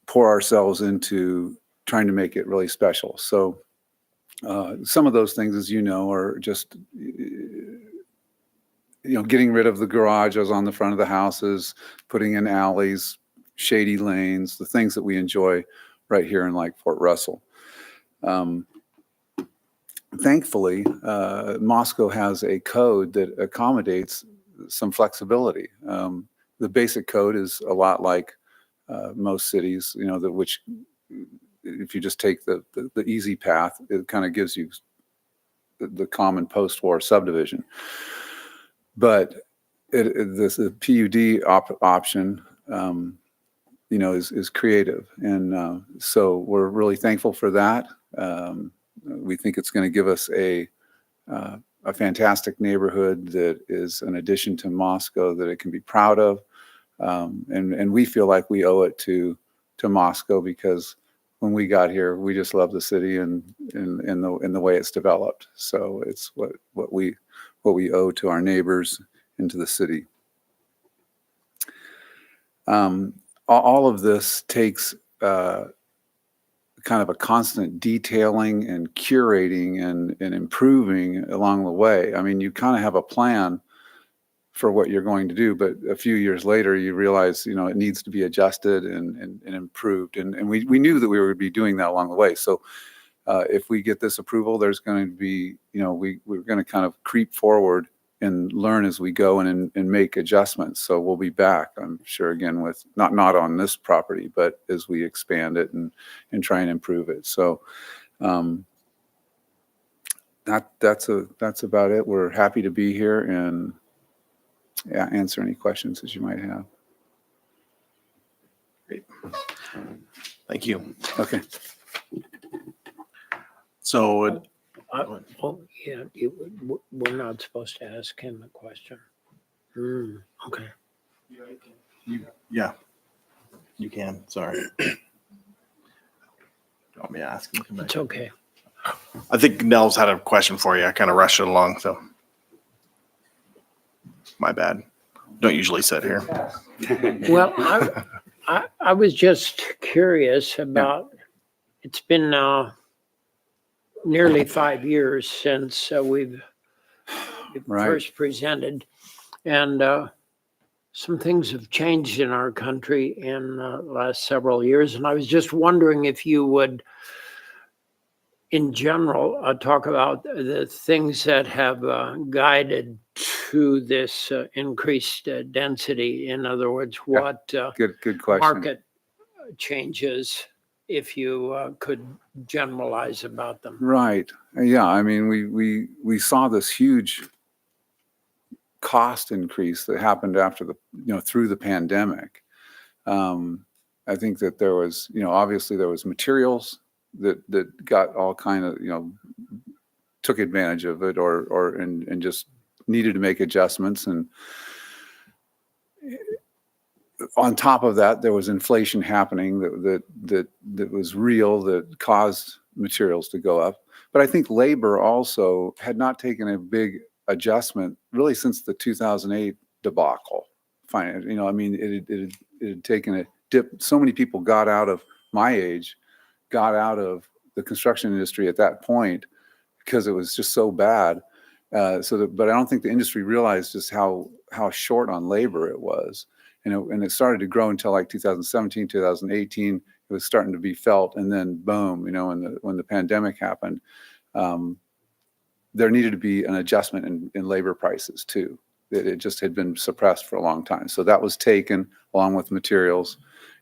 pour ourselves into trying to make it really special. So some of those things, as you know, are just, you know, getting rid of the garages on the front of the houses, putting in alleys, shady lanes, the things that we enjoy right here in like Fort Russell. Thankfully, Moscow has a code that accommodates some flexibility. The basic code is a lot like most cities, you know, which if you just take the easy path, it kind of gives you the common post-war subdivision. But the PUD option, you know, is creative, and so we're really thankful for that. We think it's going to give us a fantastic neighborhood that is an addition to Moscow that it can be proud of, and we feel like we owe it to Moscow, because when we got here, we just love the city and the way it's developed. So it's what we owe to our neighbors and to the city. All of this takes kind of a constant detailing and curating and improving along the way. I mean, you kind of have a plan for what you're going to do, but a few years later, you realize, you know, it needs to be adjusted and improved. And we knew that we would be doing that along the way. So if we get this approval, there's going to be, you know, we're going to kind of creep forward and learn as we go and make adjustments. So we'll be back, I'm sure, again, with not on this property, but as we expand it and try and improve it. So that's about it. We're happy to be here and answer any questions that you might have. Great. Thank you. Okay. So Oh, yeah, we're not supposed to ask him a question. Okay. yeah, you can. Sorry. Do you want me to ask him? It's okay. I think Nels had a question for you. I kind of rushed it along, so my bad. Don't usually sit here. Well, I was just curious about, it's been nearly 5 years since we've Right. first presented, and some things have changed in our country in the last several years. And I was just wondering if you would, in general, talk about the things that have guided to this increased density. In other words, what Good question. market changes, if you could generalize about them. Right. Yeah. I mean, we saw this huge cost increase that happened after through the pandemic. I think that there was, obviously there was materials that got all kind of, took advantage of it and just needed to make adjustments. And on top of that, there was inflation happening that was real, that caused materials to go up. But I think labor also had not taken a big adjustment really since the 2008 debacle. Fine, you know, I mean, it had taken a dip. So many people got out of my age, got out of the construction industry at that point because it was just so bad. But I don't think the industry realized just how short on labor it was. And it started to grow until like 2017, 2018. It was starting to be felt, and then boom, you know, when the pandemic happened, there needed to be an adjustment in labor prices too. It just had been suppressed for a long time. So that was taken along with materials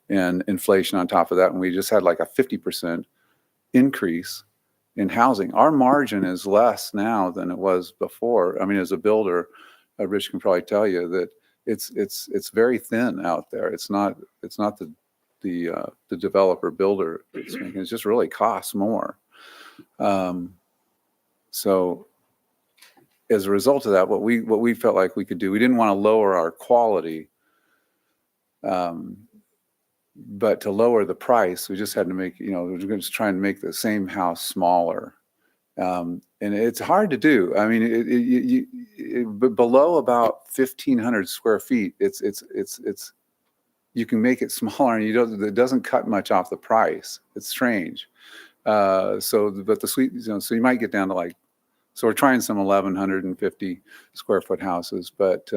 and inflation on top of that, and we just had like a 50% increase in housing. Our margin is less now than it was before. I mean, as a builder, Rich can probably tell you that it's very thin out there. It's not the developer builder that's making it. Just really costs more. So as a result of that, what we felt like we could do, we didn't want to lower our quality, but to lower the price, we just had to make, you know, we were just trying to make the same house smaller. And it's hard to do. I mean, but below about 1,500 square feet, it's you can make it smaller, and it doesn't cut much off the price. It's strange. But the suite, you know, so you might get down to like, so we're trying some 1,150 square foot houses, but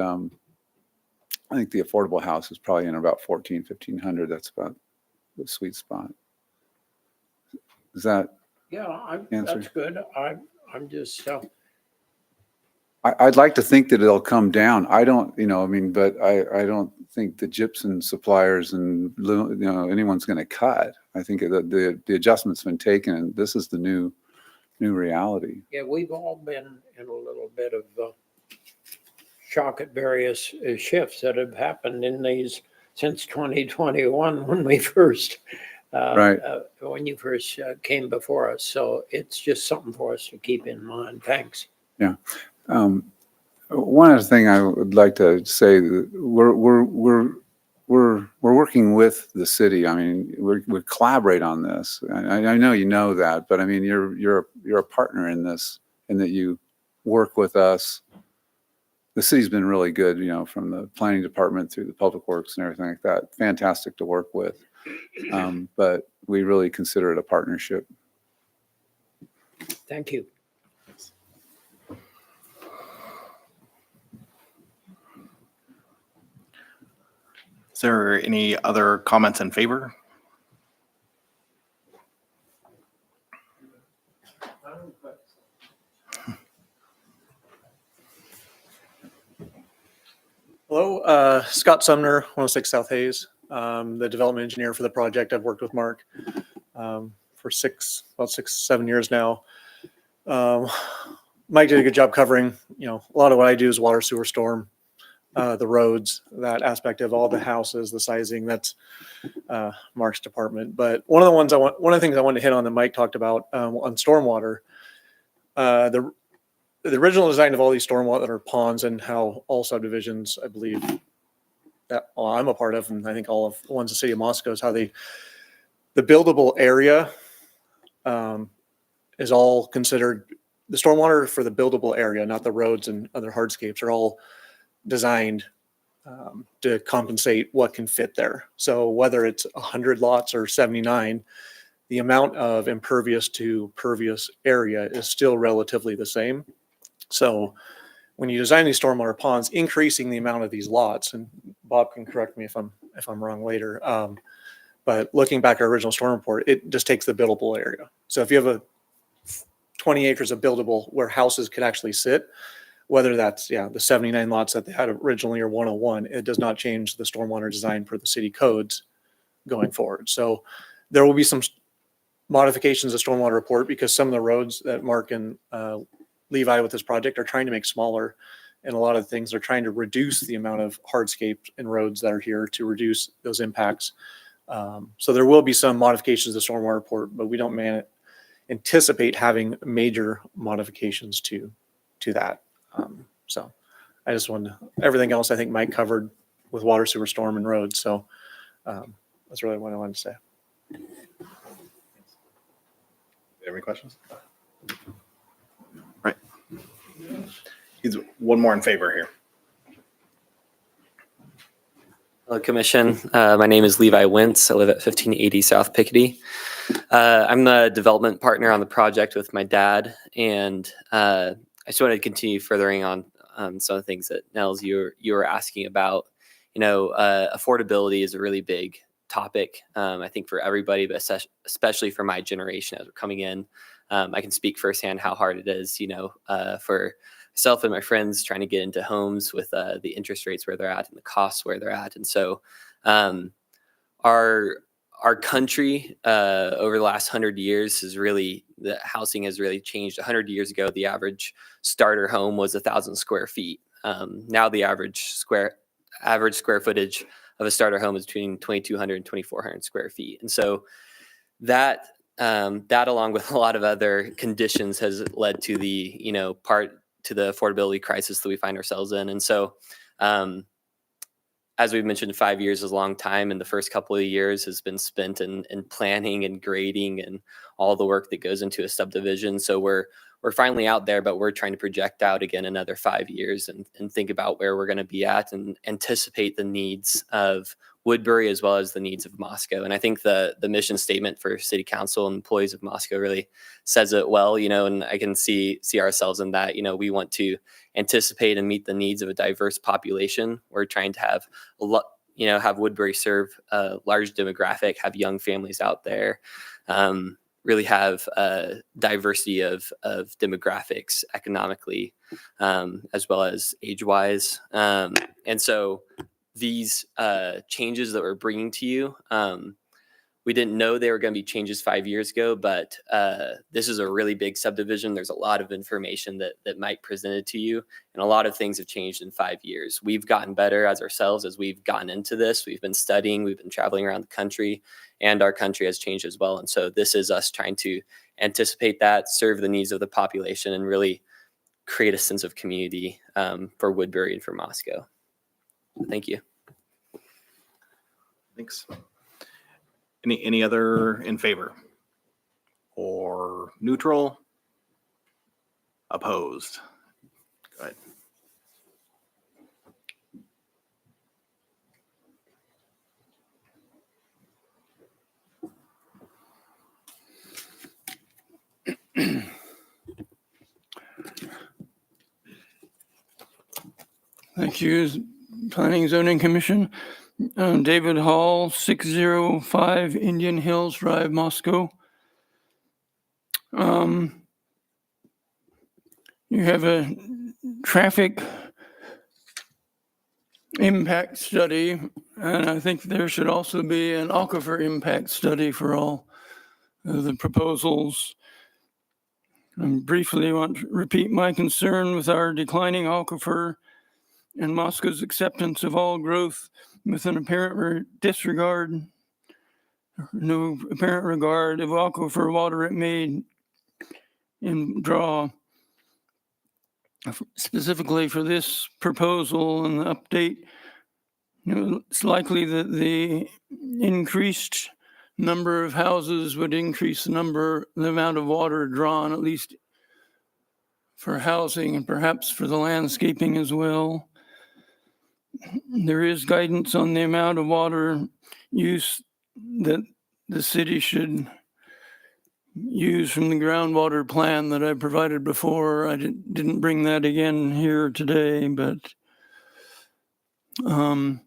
I think the affordable house is probably in about 1,500. That's about the sweet spot. Is that? Yeah, Answer. that's good. I'm just, I'd like to think that it'll come down. I don't, you know, I mean, but I don't think the gypsum suppliers and, you know, anyone's going to cut. I think the adjustment's been taken, and this is the new reality. yeah, we've all been in a little bit of shock at various shifts that have happened in these since 2021 when we first, Right. when you first came before us. So it's just something for us to keep in mind. Thanks. One other thing I would like to say, we're working with the city. I mean, we collaborate on this. I know you know that, but I mean, you're a partner in this, in that you work with us. The city's been really good, you know, from the planning department through the public works and everything like that. Fantastic to work with. But we really consider it a partnership. Thank you. Is there any other comments in favor? Hello, Scott Sumner, 106 South Hayes, the development engineer for the project. I've worked with Mark for about 6-7 years now. Mike did a good job covering, you know, a lot of what I do is water, sewer, storm, the roads, that aspect of all the houses, the sizing. That's Mark's department. But one of the things I wanted to hit on that Mike talked about on stormwater, the original design of all these stormwater ponds and how all subdivisions, I believe, that I'm a part of, and I think all of the ones in the city of Moscow, is how the buildable area is all considered, the stormwater for the buildable area, not the roads and other hardscapes, are all designed to compensate what can fit there. So whether it's 100 lots or 79, the amount of impervious to pervious area is still relatively the same. So when you design these stormwater ponds, increasing the amount of these lots, and Bob can correct me if I'm wrong later, but looking back at our original storm report, it just takes the buildable area. So if you have a 20 acres of buildable where houses could actually sit, whether that's the 79 lots that they had originally or 101, it does not change the stormwater design per the city codes going forward. So there will be some modifications to stormwater report because some of the roads that Mark and Levi with this project are trying to make smaller, and a lot of things they're trying to reduce the amount of hardscape and roads that are here to reduce those impacts. So there will be some modifications to the stormwater report, but we don't anticipate having major modifications to that. So I just wanted everything else I think Mike covered with water, sewer, storm, and roads. So that's really what I wanted to say. Any questions? Right. He's one more in favor here. Hello, Commission. My name is Levi Wentz. I live at 1580 South Pickety. I'm the development partner on the project with my dad, and I just wanted to continue furthering on some of the things that Nels you were asking about. Affordability is a really big topic, I think, for everybody, but especially for my generation as we're coming in. I can speak firsthand how hard it is, for myself and my friends trying to get into homes with the interest rates where they're at and the costs where they're at. And so our country over the last 100 years the housing has really changed. 100 years ago, the average starter home was 1,000 square feet. Now the average square footage of a starter home is between 2,200 and 2,400 square feet. And so that along with a lot of other conditions has led to the affordability crisis that we find ourselves in. And so as we've mentioned, 5 years is a long time, and the first couple of years has been spent in planning and grading and all the work that goes into a subdivision. So we're finally out there, but we're trying to project out again another 5 years and think about where we're going to be at and anticipate the needs of Woodbury as well as the needs of Moscow. And I think the mission statement for City Council and employees of Moscow really says it well, and I can see ourselves in that. We want to anticipate and meet the needs of a diverse population. We're trying to have have Woodbury serve a large demographic, have young families out there, really have a diversity of demographics economically, as well as age-wise. And so these changes that we're bringing to you, we didn't know they were going to be changes 5 years ago, but this is a really big subdivision. There's a lot of information that Mike presented to you, and a lot of things have changed in 5 years. We've gotten better as we've gotten into this. We've been studying, we've been traveling around the country, and our country has changed as well. And so this is us trying to anticipate that, serve the needs of the population, and really create a sense of community for Woodbury and for Moscow. Thank you. Thanks. Any other in favor or neutral? Opposed? Go ahead. Thank you. Planning and Zoning Commission. David Hall, 605 Indian Hills Drive, Moscow. You have a traffic impact study, and I think there should also be an aquifer impact study for all of the proposals. I briefly want to repeat my concern with our declining aquifer and Moscow's acceptance of all growth with an apparent no apparent regard of aquifer water it may draw. Specifically for this proposal and the update, it's likely that the increased number of houses would increase the amount of water drawn, at least for housing and perhaps for the landscaping as well. There is guidance on the amount of water use that the city should use from the groundwater plan that I provided before. I didn't bring that again here today, but I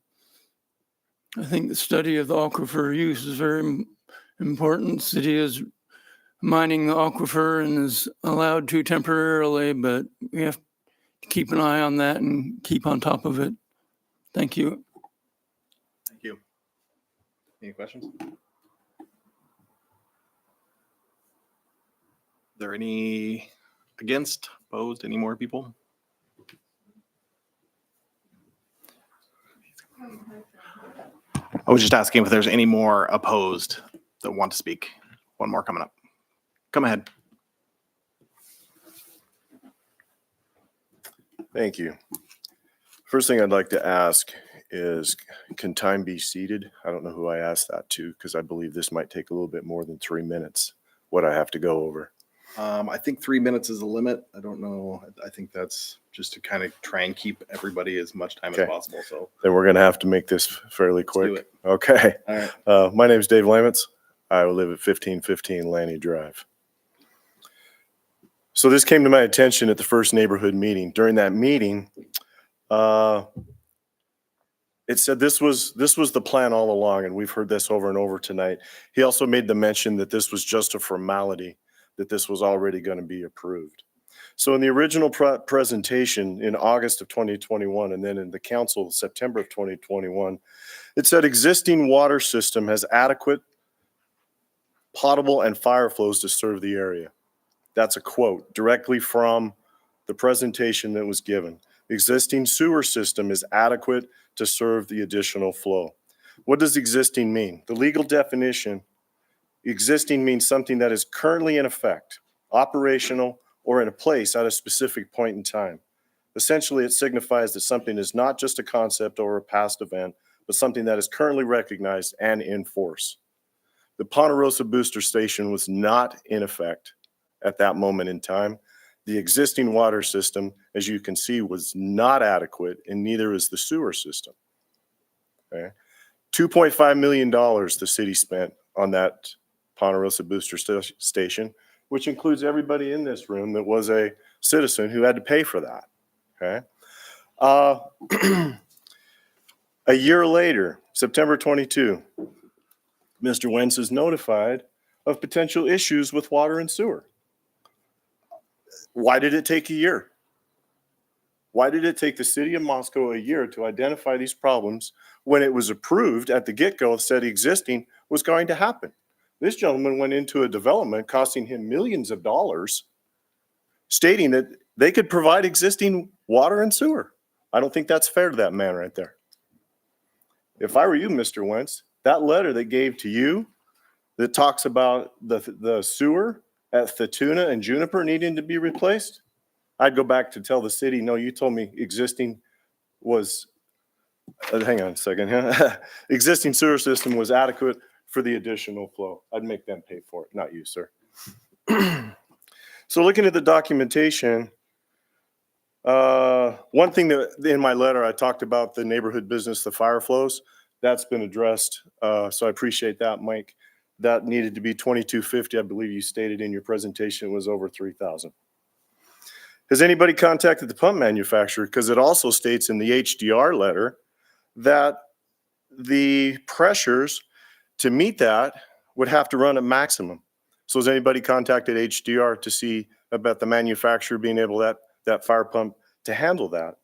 think the study of the aquifer use is very important. The city is mining the aquifer and is allowed to temporarily, but we have to keep an eye on that and keep on top of it. Thank you. Thank you. Any questions? Are there any against, opposed, any more people? I was just asking if there's any more opposed that want to speak. One more coming up. Come ahead. Thank you. First thing I'd like to ask is, can time be seated? I don't know who I asked that to, because I believe this might take a little bit more than 3 minutes, what I have to go over. I think 3 minutes is the limit. I don't know. I think that's just to kind of try and keep everybody as much time Okay. as possible. So Then we're going to have to make this fairly let's do quick. it. Okay. All right. My name is Dave Lamets. I live at 1515 Lanny Drive. So this came to my attention at the first neighborhood meeting. During that meeting, it said this was the plan all along, and we've heard this over and over tonight. He also made the mention that this was just a formality, that this was already going to be approved. So in the original presentation in August of 2021, and then in the council September of 2021, it said existing water system has adequate potable and fire flows to serve the area. That's a quote directly from the presentation that was given. Existing sewer system is adequate to serve the additional flow. What does existing mean? The legal definition, existing means something that is currently in effect, operational, or in a place at a specific point in time. Essentially, it signifies that something is not just a concept or a past event, but something that is currently recognized and in force. The Ponderosa Booster Station was not in effect at that moment in time. The existing water system, as you can see, was not adequate, and neither is the sewer system. Okay. $2.5 million the city spent on that Ponderosa Booster Station, which includes everybody in this room that was a citizen who had to pay for that. Okay. A year later, September 22, Mr. Wentz is notified of potential issues with water and sewer. Why did it take a year? Why did it take the city of Moscow a year to identify these problems when it was approved at the get-go, said existing was going to happen? This gentleman went into a development costing him millions of dollars, stating that they could provide existing water and sewer. I don't think that's fair to that man right there. If I were you, Mr. Wentz, that letter that gave to you that talks about the sewer at Thatuna and Juniper needing to be replaced, I'd go back to tell the city, no, you told me existing was, hang on a second, existing sewer system was adequate for the additional flow. I'd make them pay for it, not you, sir. So looking at the documentation, one thing that in my letter, I talked about the neighborhood business, the fire flows. That's been addressed. So I appreciate that, Mike. That needed to be 2250. I believe you stated in your presentation it was over 3,000. Has anybody contacted the pump manufacturer? Because it also states in the HDR letter that the pressures to meet that would have to run at maximum. So has anybody contacted HDR to see about the manufacturer being able that fire pump to handle that?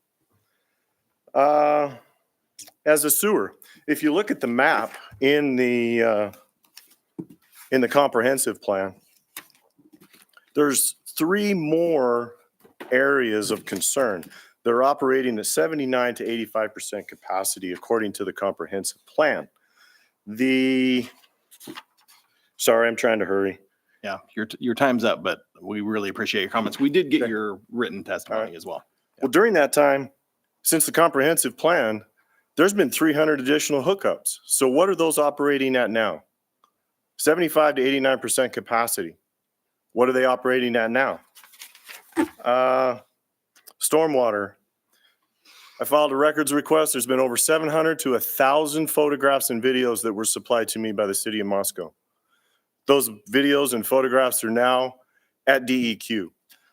As a sewer, if you look at the map in the comprehensive plan, there's 3 more areas of concern. They're operating at 79 to 85% capacity according to the comprehensive plan. Sorry, I'm trying to hurry. Yeah, your time's up, but we really appreciate your comments. We did get Okay. your written testimony All right. as well. Well, during that time, since the comprehensive plan, there's been 300 additional hookups. So what are those operating at now? 75 to 89% capacity. What are they operating at now? Stormwater. I filed a records request. There's been over 700 to 1,000 photographs and videos that were supplied to me by the city of Moscow. Those videos and photographs are now at DEQ.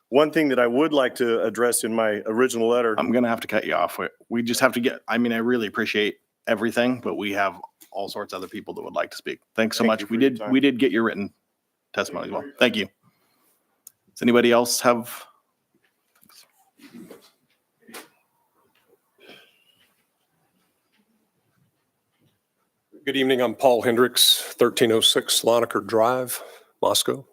One thing that I would like to address in my original letter. I'm going to have to cut you off. We just have to get, I mean, I really appreciate everything, but we have all sorts of other people that would like to speak. Thanks so Thank much. you for your time. We did get your written testimony as well. Thank you. Does anybody else have? Good evening. I'm Paul Hendricks, 1306 Lonaker Drive, Moscow.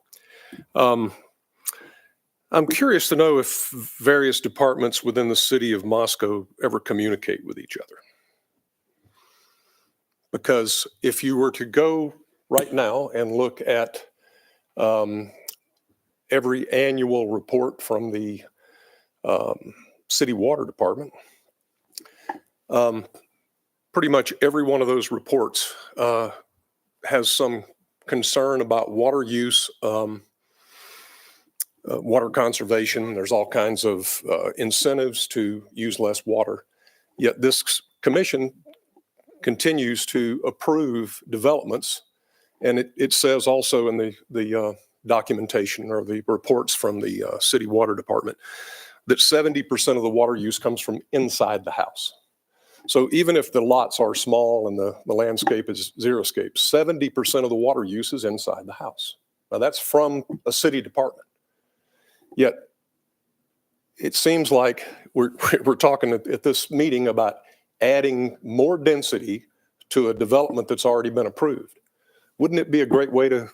I'm curious to know if various departments within the city of Moscow ever communicate with each other. Because if you were to go right now and look at every annual report from the city water department, pretty much every one of those reports has some concern about water use water conservation. There's all kinds of incentives to use less water. Yet this commission continues to approve developments. And it says also in the documentation or the reports from the city water department that 70% of the water use comes from inside the house. So even if the lots are small and the landscape is xeriscape, 70% of the water use is inside the house. Now that's from a city department. Yet it seems like we're talking at this meeting about adding more density to a development that's already been approved. Wouldn't it be a great way to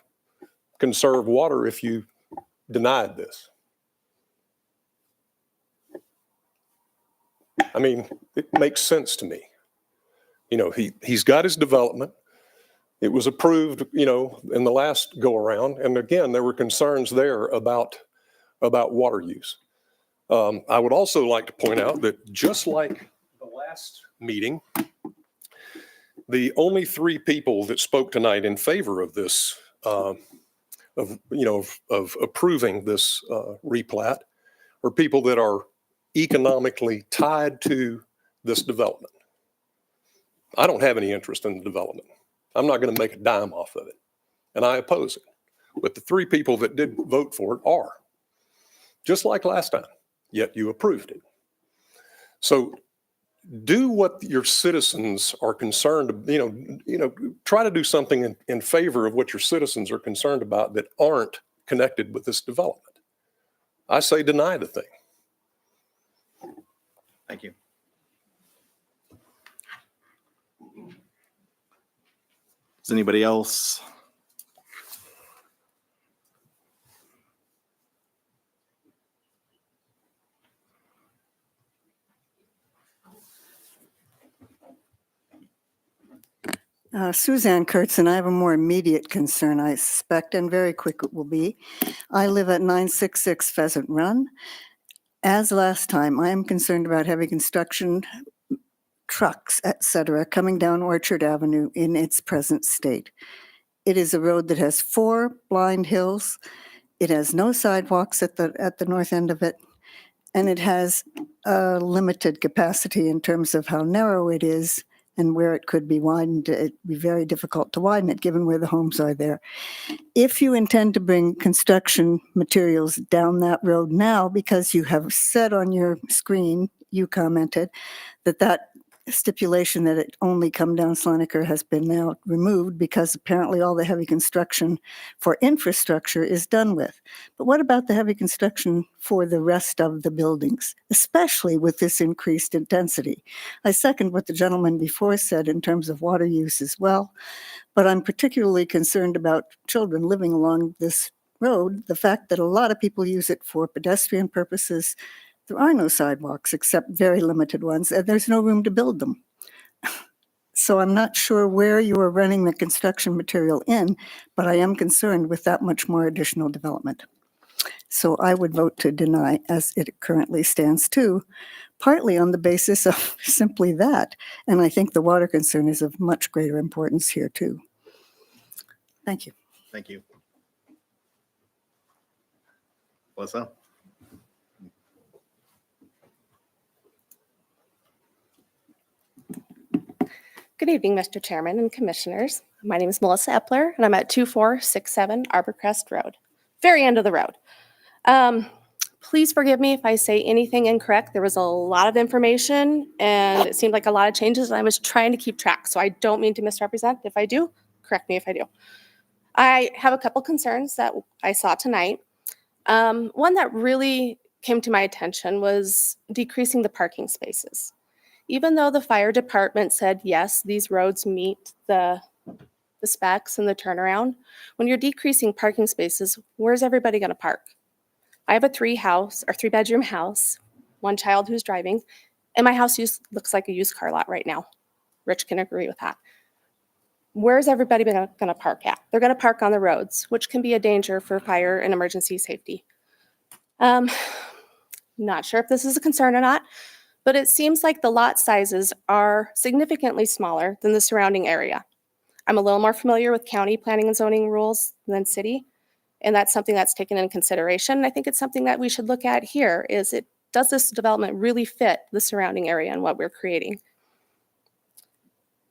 conserve water if you denied this? I mean, it makes sense to me. You know, he's got his development. It was approved, you know, in the last go around. And again, there were concerns there about water use. I would also like to point out that just like the last meeting, the only 3 people that spoke tonight in favor of this, of approving this replat are people that are economically tied to this development. I don't have any interest in the development. I'm not going to make a dime off of it, and I oppose it. But the 3 people that did vote for it are, just like last time, yet you approved it. So do what your citizens are concerned, try to do something in favor of what your citizens are concerned about that aren't connected with this development. I say deny the thing. Thank you. Does anybody else? Suzanne Kurtz, and I have a more immediate concern, I suspect, and very quick it will be. I live at 966 Pheasant Run. As last time, I am concerned about heavy construction, trucks, etc., coming down Orchard Avenue in its present state. It is a road that has 4 blind hills. It has no sidewalks at the north end of it, and it has a limited capacity in terms of how narrow it is and where it could be widened. It'd be very difficult to widen it given where the homes are there. If you intend to bring construction materials down that road now, because you have said on your screen, you commented, that stipulation that it only come down Slaniker has been now removed because apparently all the heavy construction for infrastructure is done with. But what about the heavy construction for the rest of the buildings, especially with this increased intensity? I second what the gentleman before said in terms of water use as well, but I'm particularly concerned about children living along this road, the fact that a lot of people use it for pedestrian purposes. There are no sidewalks except very limited ones, and there's no room to build them. So I'm not sure where you are running the construction material in, but I am concerned with that much more additional development. So I would vote to deny as it currently stands too, partly on the basis of simply that. And I think the water concern is of much greater importance here too. Thank you. Thank you. Melissa? Good evening, Mr. Chairman and Commissioners. My name is Melissa Epler, and I'm at 2467 Arborcrest Road, very end of the road. Please forgive me if I say anything incorrect. There was a lot of information, and it seemed like a lot of changes, and I was trying to keep track, so I don't mean to misrepresent. If I do, correct me if I do. I have a couple concerns that I saw tonight. One that really came to my attention was decreasing the parking spaces. Even though the fire department said, yes, these roads meet the specs and the turnaround, when you're decreasing parking spaces, where's everybody going to park? I have a 3-bedroom house, 1 child who's driving, and my house looks like a used car lot right now. Rich can agree with that. Where's everybody going to park at? They're going to park on the roads, which can be a danger for fire and emergency safety. Not sure if this is a concern or not, but it seems like the lot sizes are significantly smaller than the surrounding area. I'm a little more familiar with county planning and zoning rules than city, And that's something that's taken into consideration. I think it's something that we should look at here is does this development really fit the surrounding area and what we're creating?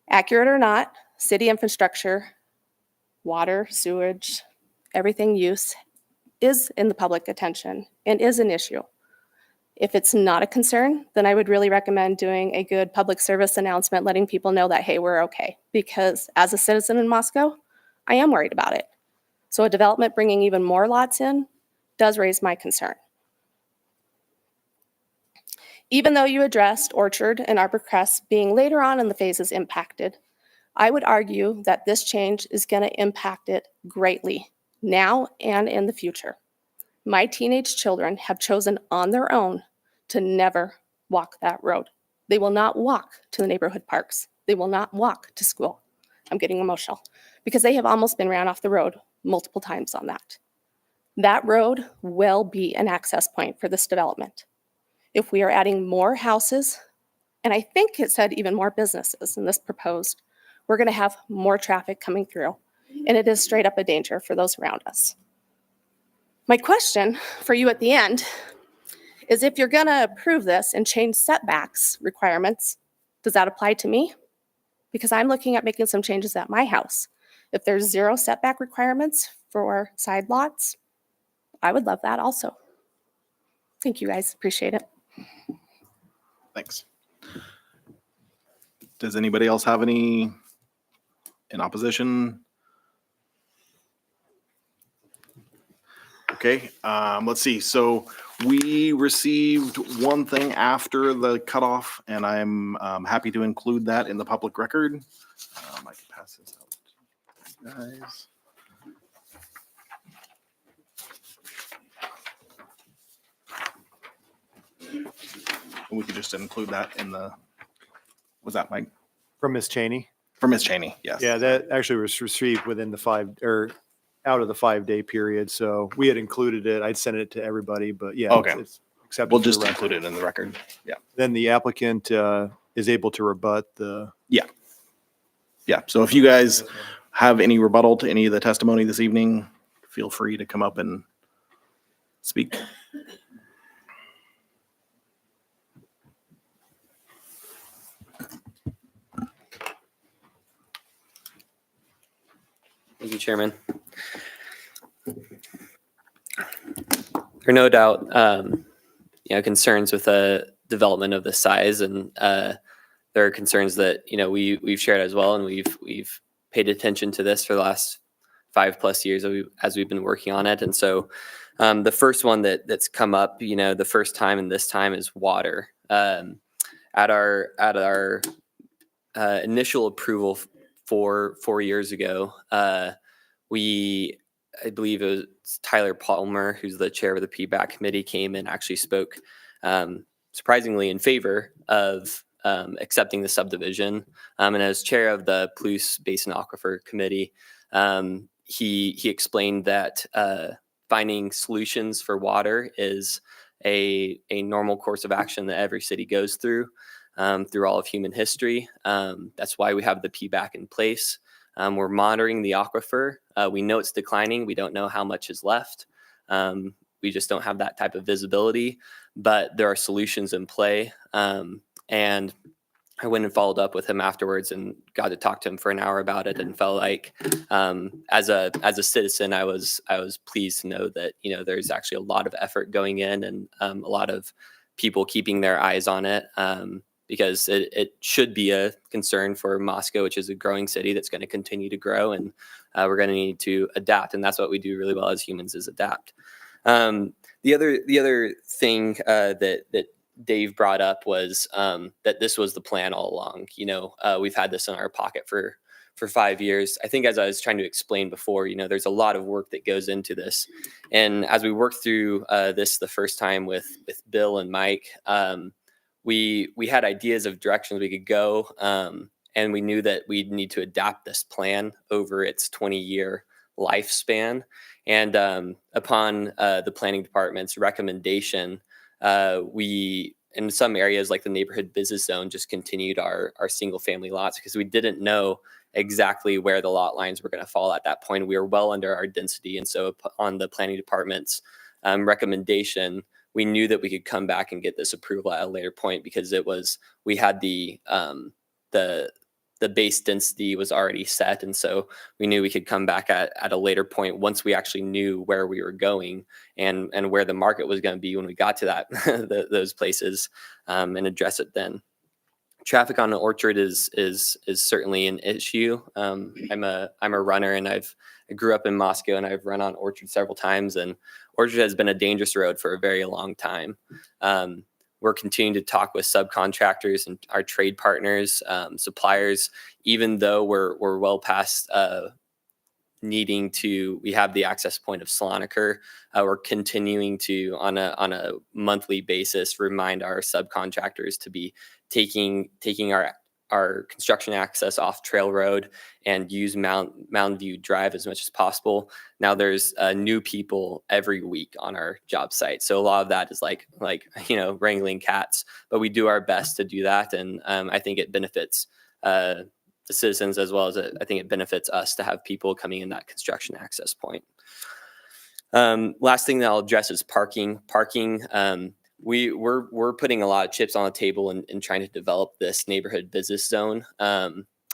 Accurate or not, city infrastructure, water, sewage, everything use is in the public attention and is an issue. If it's not a concern, then I would really recommend doing a good public service announcement, letting people know that, hey, we're okay. Because as a citizen in Moscow, I am worried about it. So a development bringing even more lots in does raise my concern. Even though you addressed Orchard and Arbor Crest being later on in the phases impacted, I would argue that this change is going to impact it greatly now and in the future. My teenage children have chosen on their own to never walk that road. They will not walk to the neighborhood parks. They will not walk to school. I'm getting emotional because they have almost been ran off the road multiple times on that. That road will be an access point for this development. If we are adding more houses, and I think it said even more businesses in this proposed, we're going to have more traffic coming through, and it is straight up a danger for those around us. My question for you at the end is, if you're going to approve this and change setbacks requirements, does that apply to me? Because I'm looking at making some changes at my house. If there's 0 setback requirements for side lots, I would love that also. Thank you, guys. Appreciate it. Thanks. Does anybody else have any in opposition? Okay, let's see. So we received one thing after the cutoff, and I'm happy to include that in the public record. I can pass this out to you guys. We could just include that in the, was that Mike? From Ms. Cheney. For Ms. Cheney, yes. Yeah, that actually was received within the out of the 5-day period. So we had included it. I'd sent it to everybody, but yeah. Okay. It's accepted. We'll for the just record. include it in the record. Yeah. Then the applicant is able to rebut the. Yeah. So if you guys have any rebuttal to any of the testimony this evening, feel free to come up and speak. Thank you, Chairman. There are no doubt, concerns with the development of this size, and there are concerns that we've shared as well, and we've paid attention to this for the last 5+ years as we've been working on it. And so, the first one that's come up, the first time and this time is water. At our initial approval 4 years ago, I believe it was Tyler Palmer, who's the chair of the PBAC committee, came and actually spoke surprisingly in favor of accepting the subdivision. And as chair of the Palouse Basin Aquifer Committee, he explained that finding solutions for water is a normal course of action that every city goes through all of human history. That's why we have the PBAC in place. We're monitoring the aquifer. We know it's declining. We don't know how much is left. We just don't have that type of visibility, but there are solutions in play. And I went and followed up with him afterwards and got to talk to him for an hour about it, and felt like as a citizen, I was pleased to know that there's actually a lot of effort going in, and a lot of people keeping their eyes on it. Because it should be a concern for Moscow, which is a growing city that's going to continue to grow, and we're going to need to adapt, and that's what we do really well as humans, is adapt. The other thing that Dave brought up was that this was the plan all along. We've had this in our pocket for 5 years. I think, as I was trying to explain before, there's a lot of work that goes into this, and as we worked through this the first time with Bill and Mike, we had ideas of directions we could go, and we knew that we'd need to adapt this plan over its 20-year lifespan. And upon the planning department's recommendation, we in some areas like the neighborhood business zone just continued our single family lots because we didn't know exactly where the lot lines were going to fall at that point. We were well under our density. And so on the planning department's recommendation, we knew that we could come back and get this approval at a later point because we had the base density was already set. And so we knew we could come back at a later point once we actually knew where we were going and where the market was going to be when we got to that those places and address it then. Traffic on Orchard is certainly an issue. I'm a runner and I grew up in Moscow and I've run on Orchard several times, and Orchard has been a dangerous road for a very long time. We're continuing to talk with subcontractors and our trade partners, suppliers, even though we're well past we have the access point of Salonicur. We're continuing to on a monthly basis remind our subcontractors to be taking our construction access off Trail Road and use Mountain View Drive as much as possible. Now there's new people every week on our job site. So a lot of that is like wrangling cats, but we do our best to do that. And I think it benefits the citizens as well as I think it benefits us to have people coming in that construction access point. Last thing that I'll address is parking. We're putting a lot of chips on the table in trying to develop this neighborhood business zone.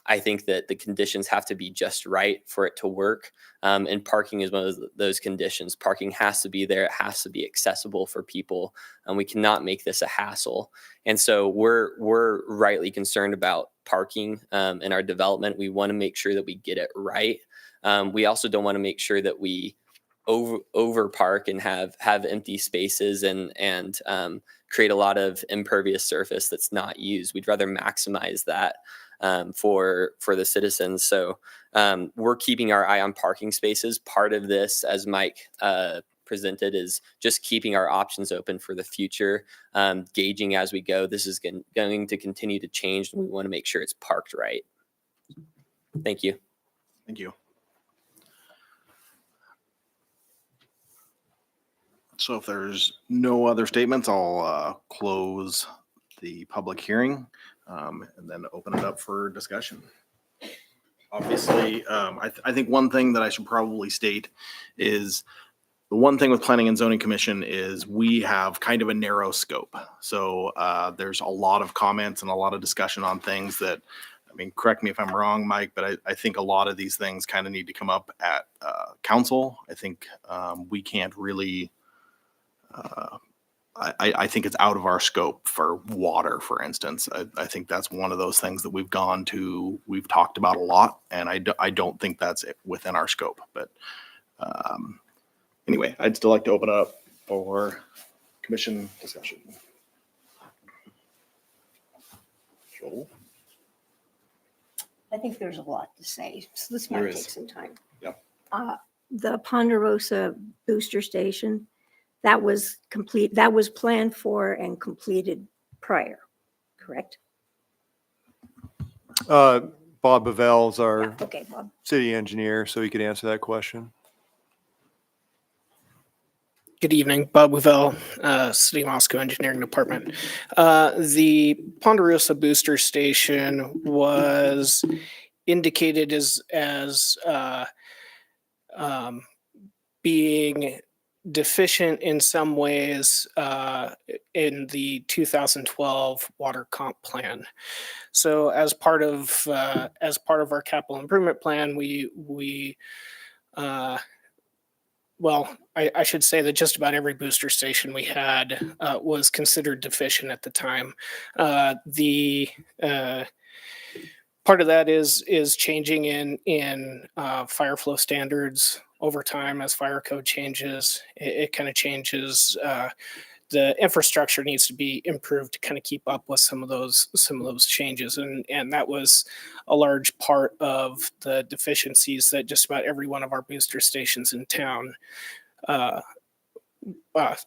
I think that the conditions have to be just right for it to work. And parking is one of those conditions. Parking has to be there. It has to be accessible for people. And we cannot make this a hassle. And so we're rightly concerned about parking in our development. We want to make sure that we get it right. We also don't want to make sure that we over park and have empty spaces and create a lot of impervious surface that's not used. We'd rather maximize that for the citizens. So we're keeping our eye on parking spaces. Part of this, as Mike presented, is just keeping our options open for the future, gauging as we go. This is going to continue to change, and we want to make sure it's parked right. Thank you. Thank you. So if there's no other statements, I'll close the public hearing and then open it up for discussion. Obviously, I think one thing that I should probably state is the one thing with Planning and Zoning Commission is we have kind of a narrow scope. So there's a lot of comments and a lot of discussion on things that, I mean, correct me if I'm wrong, Mike, but I think a lot of these things kind of need to come up at council. I think we can't really I think it's out of our scope for water, for instance. I think that's one of those things that we've talked about a lot, and I don't think that's within our scope. But anyway, I'd still like to open it up for commission discussion. Joel? I think there's a lot to say, so this There might is. take some time. Yeah. The Ponderosa Booster Station, that was planned for and completed prior, correct? Bob Bavel's our Yeah, okay, Bob. city engineer, so he could answer that question. Good evening, Bob Wavell, City of Moscow Engineering Department. The Ponderosa Booster Station was indicated as being deficient in some ways in the 2012 water comp plan. So as part of our capital improvement plan, I should say that just about every booster station we had was considered deficient at the time. The part of that is changing in fire flow standards over time as fire code changes. It kind of changes. The infrastructure needs to be improved to kind of keep up with some of those changes, and that was a large part of the deficiencies that just about every one of our booster stations in town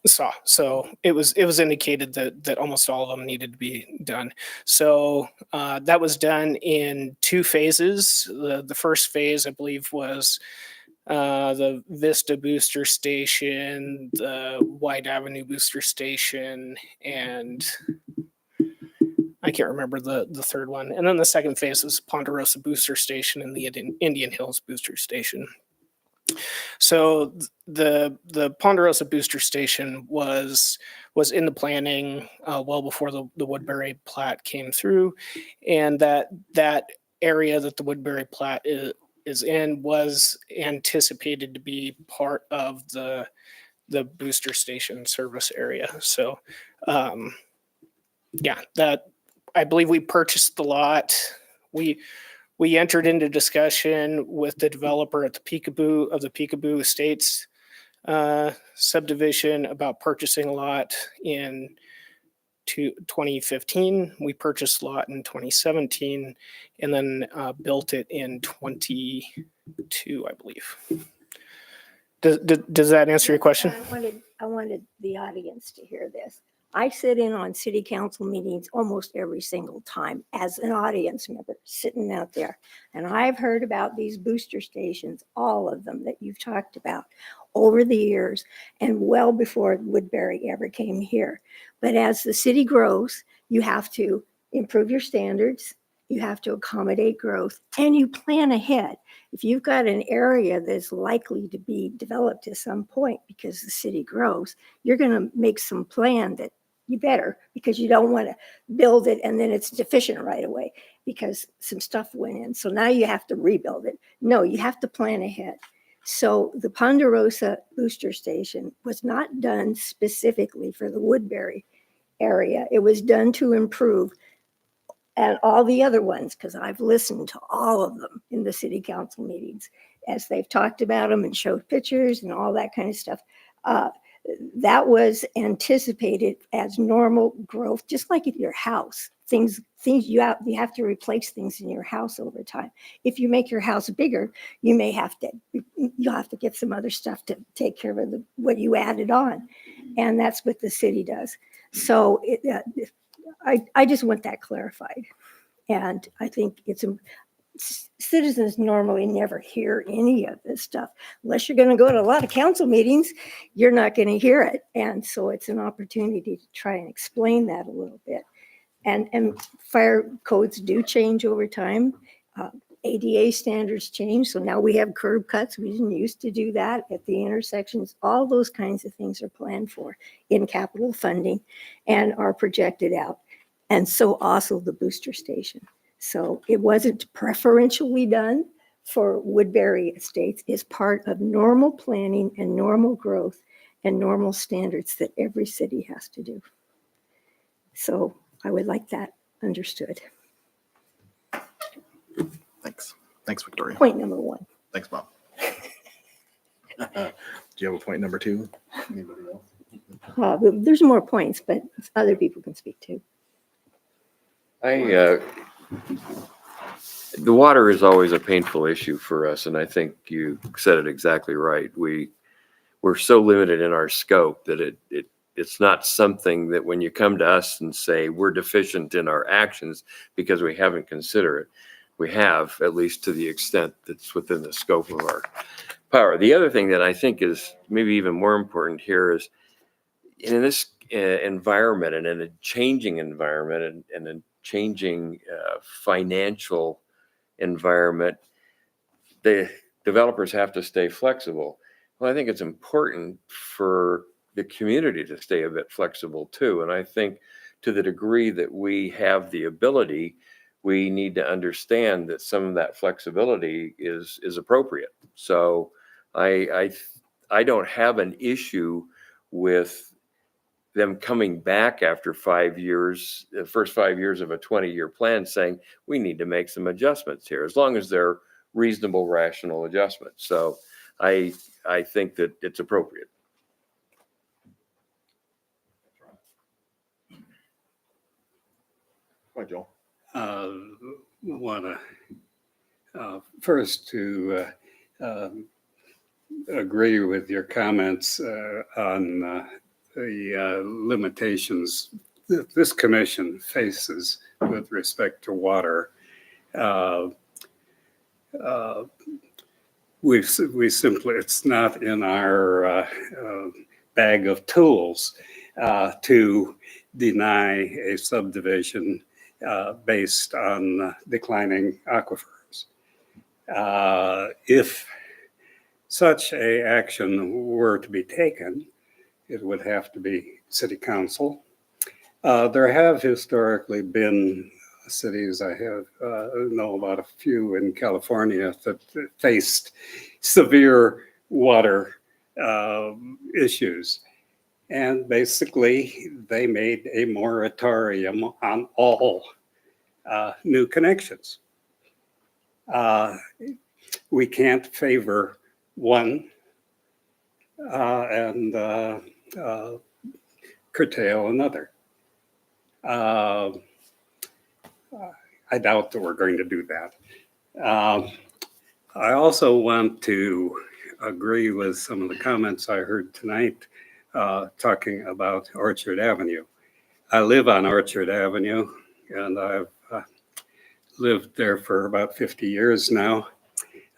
saw. So it was indicated that almost all of them needed to be done. So that was done in two phases. The first phase, I believe, was the Vista Booster Station, the White Avenue Booster Station, and I can't remember the third one. And then the second phase is Ponderosa Booster Station and the Indian Hills Booster Station. So the Ponderosa Booster Station was in the planning well before the Woodbury plat came through, and that area that the Woodbury plat is in was anticipated to be part of the booster station service area. So yeah, that I believe we purchased the lot. We entered into discussion with the developer at the Peekaboo Estates subdivision about purchasing a lot in 2015. We purchased a lot in 2017 and then built it in 22, I believe. Does that answer your question? I wanted the audience to hear this. I sit in on city council meetings almost every single time as an audience member sitting out there. And I've heard about these booster stations, all of them that you've talked about over the years and well before Woodbury ever came here. But as the city grows, you have to improve your standards, you have to accommodate growth, and you plan ahead. If you've got an area that's likely to be developed at some point because the city grows, you're going to make some plan that you better, because you don't want to build it and then it's deficient right away because some stuff went in. So now you have to rebuild it. No, you have to plan ahead. So the Ponderosa Booster Station was not done specifically for the Woodbury area. It was done to improve and all the other ones, because I've listened to all of them in the city council meetings as they've talked about them and showed pictures and all that kind of stuff. That was anticipated as normal growth, just like in your house. Things you have to replace things in your house over time. If you make your house bigger, you'll have to get some other stuff to take care of what you added on, and that's what the city does. So I just want that clarified, and I think citizens normally never hear any of this stuff. Unless you're going to go to a lot of council meetings, you're not going to hear it. And so it's an opportunity to try and explain that a little bit. And fire codes do change over time. ADA standards change. So now we have curb cuts. We didn't used to do that at the intersections. All those kinds of things are planned for in capital funding and are projected out. And so also the booster station. So it wasn't preferentially done for Woodbury Estates. It's part of normal planning and normal growth and normal standards that every city has to do. So I would like that understood. Thanks. Thanks, Victoria. Point number one. Thanks, Bob. Do you have a point number two? Anybody else? There's more points, but other people can speak too. The water is always a painful issue for us, and I think you said it exactly right. We're so limited in our scope that it's not something that when you come to us and say we're deficient in our actions because we haven't considered it, we have, at least to the extent that's within the scope of our power. The other thing that I think is maybe even more important here is in this environment and in a changing environment and a changing financial environment, the developers have to stay flexible. Well, I think it's important for the community to stay a bit flexible too. And I think to the degree that we have the ability, we need to understand that some of that flexibility is appropriate. So I don't have an issue with them coming back after 5 years, the first 5 years of a 20-year plan, saying we need to make some adjustments here, as long as they're reasonable, rational adjustments. So I think that it's appropriate. Hi, Joel. Want to first to agree with your comments on the limitations that this commission faces with respect to water. we simply, it's not in our bag of tools to deny a subdivision based on declining aquifers. If such a action were to be taken, it would have to be city council. There have historically been cities, I have know about a few in California that faced severe water issues. And basically, they made a moratorium on all new connections. We can't favor one and curtail another. I doubt that we're going to do that. I also want to agree with some of the comments I heard tonight talking about Orchard Avenue. I live on Orchard Avenue, and I've lived there for about 50 years now.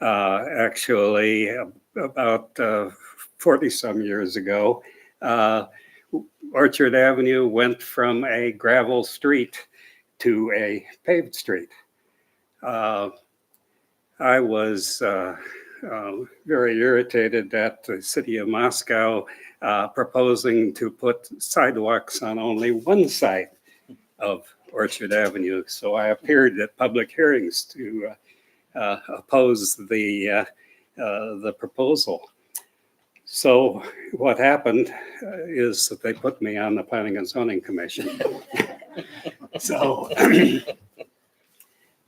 Actually, about 40-some years ago, Orchard Avenue went from a gravel street to a paved street. I was very irritated at the city of Moscow proposing to put sidewalks on only one side of Orchard Avenue. So I appeared at public hearings to oppose the proposal. So what happened is that they put me on the Planning and Zoning Commission. So,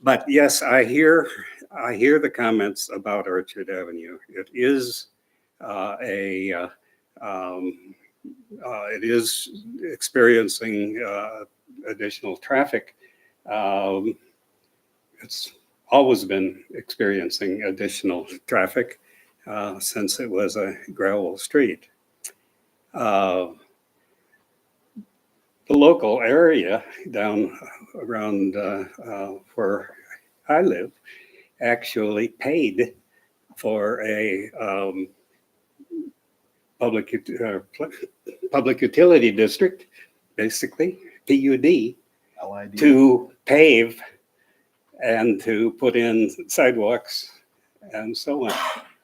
but yes, I hear the comments about Orchard Avenue. It is it is experiencing additional traffic. It's always been experiencing additional traffic since it was a gravel street. The local area down around where I live actually paid for a public utility district, basically PUD, LID. to pave and to put in sidewalks and so on.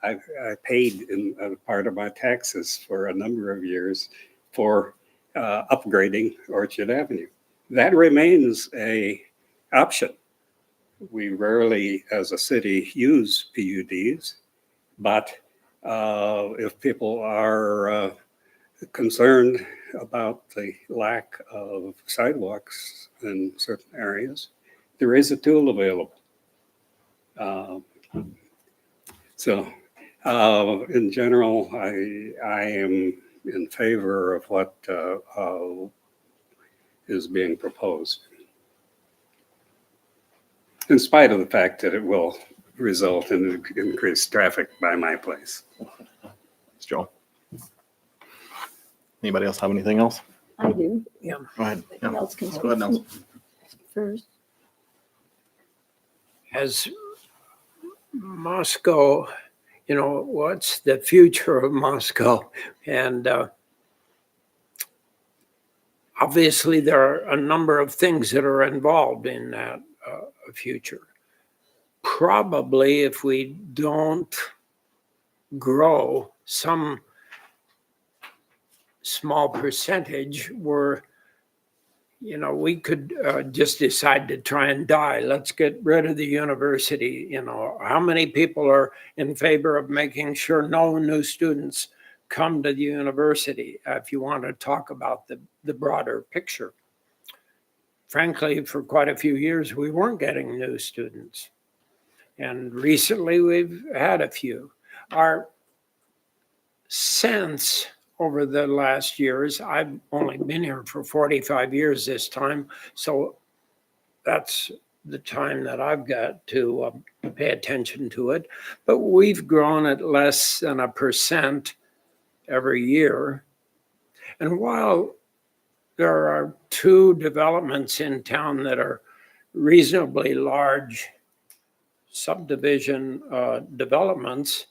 I paid in part of my taxes for a number of years for upgrading Orchard Avenue. That remains a option. We rarely, as a city, use PUDs, but if people are concerned about the lack of sidewalks in certain areas, there is a tool available. So in general, I am in favor of what is being proposed, in spite of the fact that it will result in increased traffic by my place. Thanks, Joe. Anybody else have anything else? I do. Yeah. Go ahead. Yeah. Nels can Go ahead, Nels. First. As Moscow, what's the future of Moscow? And obviously there are a number of things that are involved in that future. Probably if we don't grow some small percentage, we could just decide to try and die. Let's get rid of the university. How many people are in favor of making sure no new students come to the university? If you want to talk about the broader picture. Frankly, for quite a few years, we weren't getting new students. And recently we've had a few. Our sense over the last years, I've only been here for 45 years this time, so that's the time that I've got to pay attention to it. But we've grown at less than 1% every year. And while there are 2 developments in town that are reasonably large subdivision developments,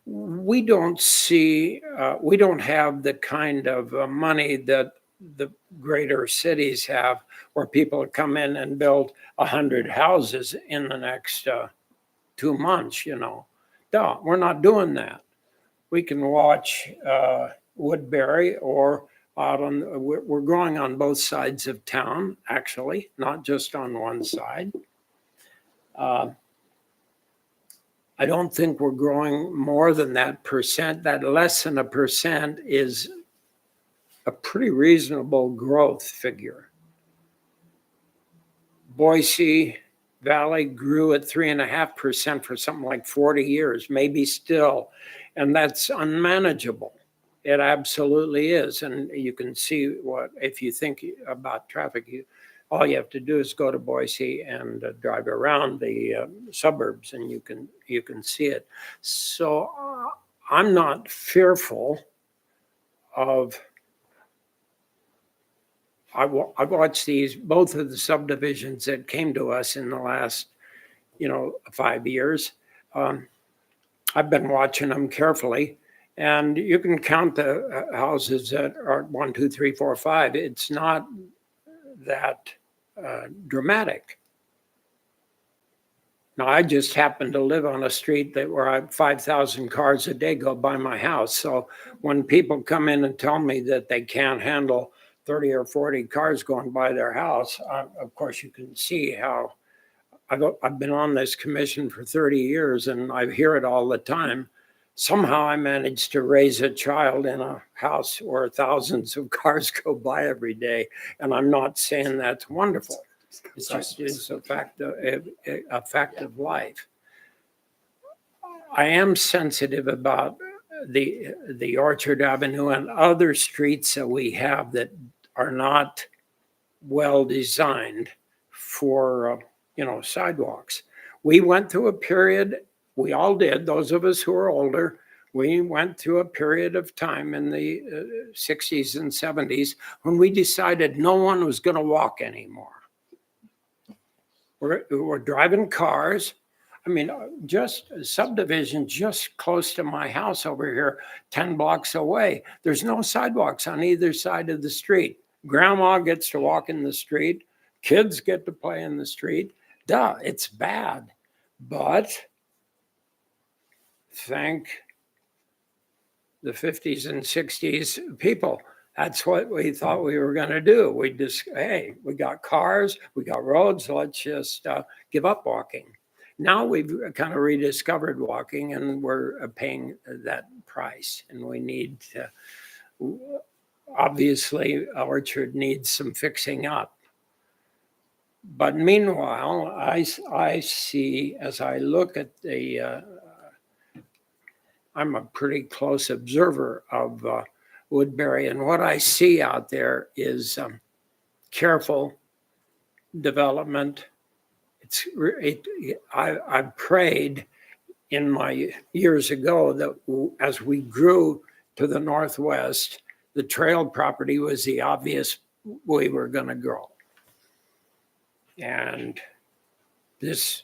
we don't see, we don't have the kind of money that the greater cities have, where people come in and build 100 houses in the next 2 months, you know. No, we're not doing that. We can watch Woodbury or out on, we're growing on both sides of town, actually, not just on one side. I don't think we're growing more than that percent. That less than a percent is a pretty reasonable growth figure. Boise Valley grew at 3.5% for something like 40 years, maybe still, and that's unmanageable. It absolutely is. And you can see what, if you think about traffic, all you have to do is go to Boise and drive around the suburbs, and you can see it. So I'm not fearful of. I watched both of the subdivisions that came to us in the last, 5 years. I've been watching them carefully, and you can count the houses that are 1, 2, 3, 4, 5. It's not that dramatic. Now, I just happen to live on a street where 5,000 cars a day go by my house. So when people come in and tell me that they can't handle 30 or 40 cars going by their house, of course, you can see how I've been on this commission for 30 years, and I hear it all the time. Somehow I managed to raise a child in a house where thousands of cars go by every day. And I'm not saying that's wonderful. It's just is a fact of life. I am sensitive about the Orchard Avenue and other streets that we have that are not well designed for sidewalks. We went through a period, we all did, those of us who are older, we went through a period of time in the 60s and 70s when we decided no one was going to walk anymore. We're driving cars. I mean, just a subdivision just close to my house over here, 10 blocks away. There's no sidewalks on either side of the street. Grandma gets to walk in the street. Kids get to play in the street. Duh, it's bad. But thank the 50s and 60s people. That's what we thought we were going to do. We just, hey, we got cars, we got roads, let's just give up walking. Now we've kind of rediscovered walking, and we're paying that price. And we need to, obviously, Orchard needs some fixing up. But meanwhile, I see, as I look at I'm a pretty close observer of Woodbury, and what I see out there is careful development. I prayed in my years ago that as we grew to the northwest, the trail property was the obvious way we're going to grow. And this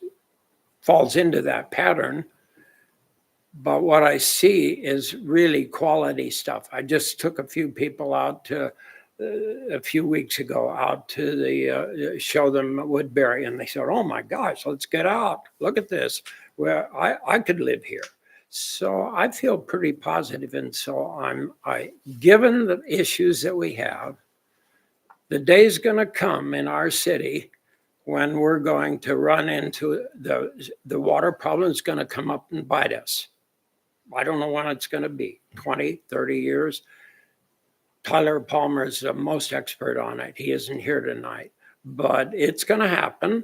falls into that pattern. But what I see is really quality stuff. I just took a few people out to a few weeks ago out to show them Woodbury, and they said, "Oh my gosh, let's get out. Look at this. Well, I could live here." So I feel pretty positive, and so given the issues that we have, the day's going to come in our city when we're going to run into the water problem is going to come up and bite us. I don't know when it's going to be, 20, 30 years. Tyler Palmer is the most expert on it. He isn't here tonight, but it's going to happen.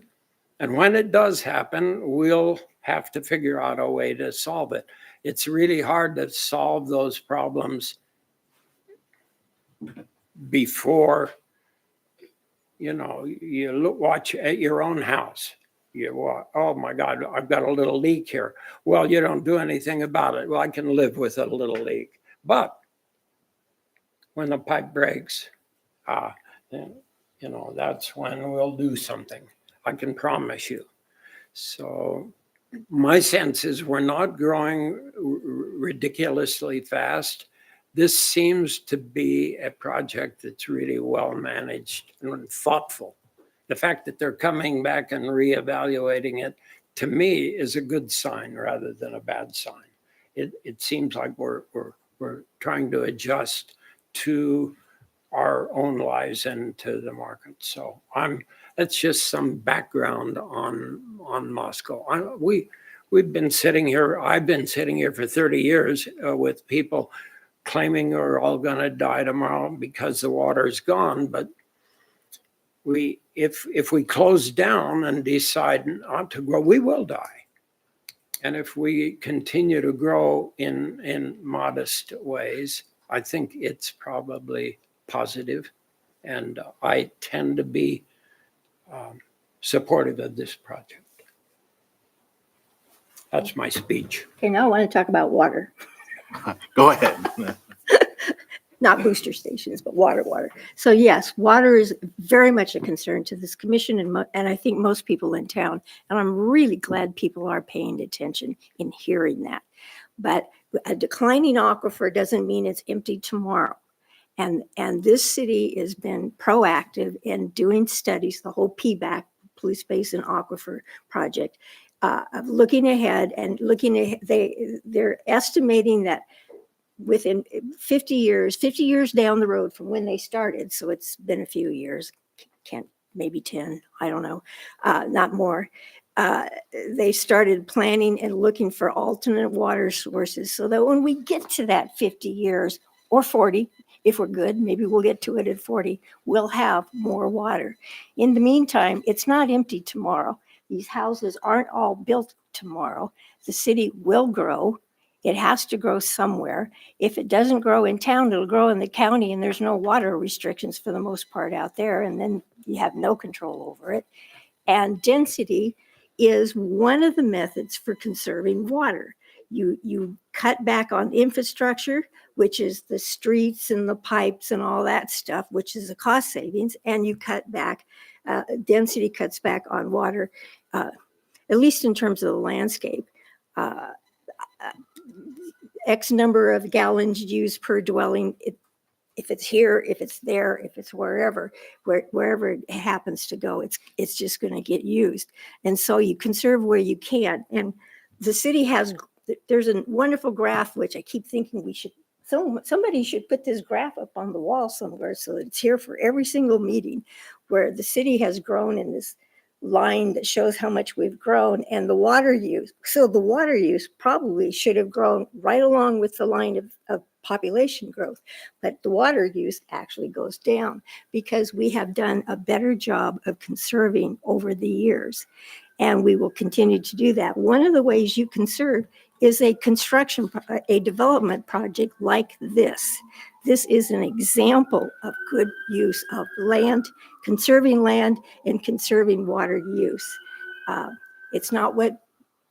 And when it does happen, we'll have to figure out a way to solve it. It's really hard to solve those problems before, you watch at your own house. Oh my God, I've got a little leak here. Well, you don't do anything about it. Well, I can live with a little leak. But when the pipe breaks, that's when we'll do something. I can promise you. So my sense is we're not growing ridiculously fast. This seems to be a project that's really well managed and thoughtful. The fact that they're coming back and reevaluating it, to me, is a good sign rather than a bad sign. It seems like we're trying to adjust to our own lives and to the market. So that's just some background on Moscow. We've been sitting here, I've been sitting here for 30 years with people claiming we're all going to die tomorrow because the water's gone. But if we close down and decide not to grow, we will die. And if we continue to grow in modest ways, I think it's probably positive. And I tend to be supportive of this project. That's my speech. Okay, now I want to talk about water. Go ahead. Not booster stations, but water. So yes, water is very much a concern to this commission and I think most people in town. And I'm really glad people are paying attention in hearing that. But a declining aquifer doesn't mean it's empty tomorrow. And this city has been proactive in doing studies, the whole PBAC, Police Basin Aquifer Project, of looking ahead and they're estimating that within 50 years down the road from when they started, so it's been a few years, maybe 10, I don't know, not more, they started planning and looking for alternate water sources so that when we get to that 50 years or 40, if we're good, maybe we'll get to it at 40, we'll have more water. In the meantime, it's not empty tomorrow. These houses aren't all built tomorrow. The city will grow. It has to grow somewhere. If it doesn't grow in town, it'll grow in the county, and there's no water restrictions for the most part out there, and then you have no control over it. And density is one of the methods for conserving water. You cut back on infrastructure, which is the streets and the pipes and all that stuff, which is a cost savings, and you cut back, density cuts back on water, at least in terms of the landscape. X number of gallons used per dwelling, if it's here, if it's there, if it's wherever it happens to go, it's just going to get used. And so you conserve where you can. And the city there's a wonderful graph, which I keep thinking somebody should put this graph up on the wall somewhere so that it's here for every single meeting, where the city has grown in this line that shows how much we've grown and the water use. So the water use probably should have grown right along with the line of population growth, but the water use actually goes down because we have done a better job of conserving over the years. And we will continue to do that. One of the ways you conserve is a development project like this. This is an example of good use of land, conserving land and conserving water use. It's not what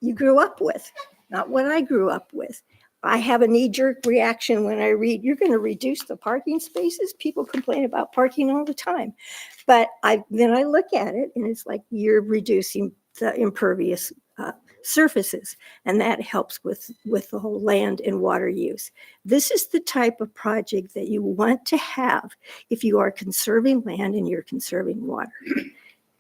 you grew up with, not what I grew up with. I have a knee-jerk reaction when I read, you're going to reduce the parking spaces. People complain about parking all the time. But then I look at it and it's like you're reducing the impervious surfaces, and that helps with the whole land and water use. This is the type of project that you want to have if you are conserving land and you're conserving water.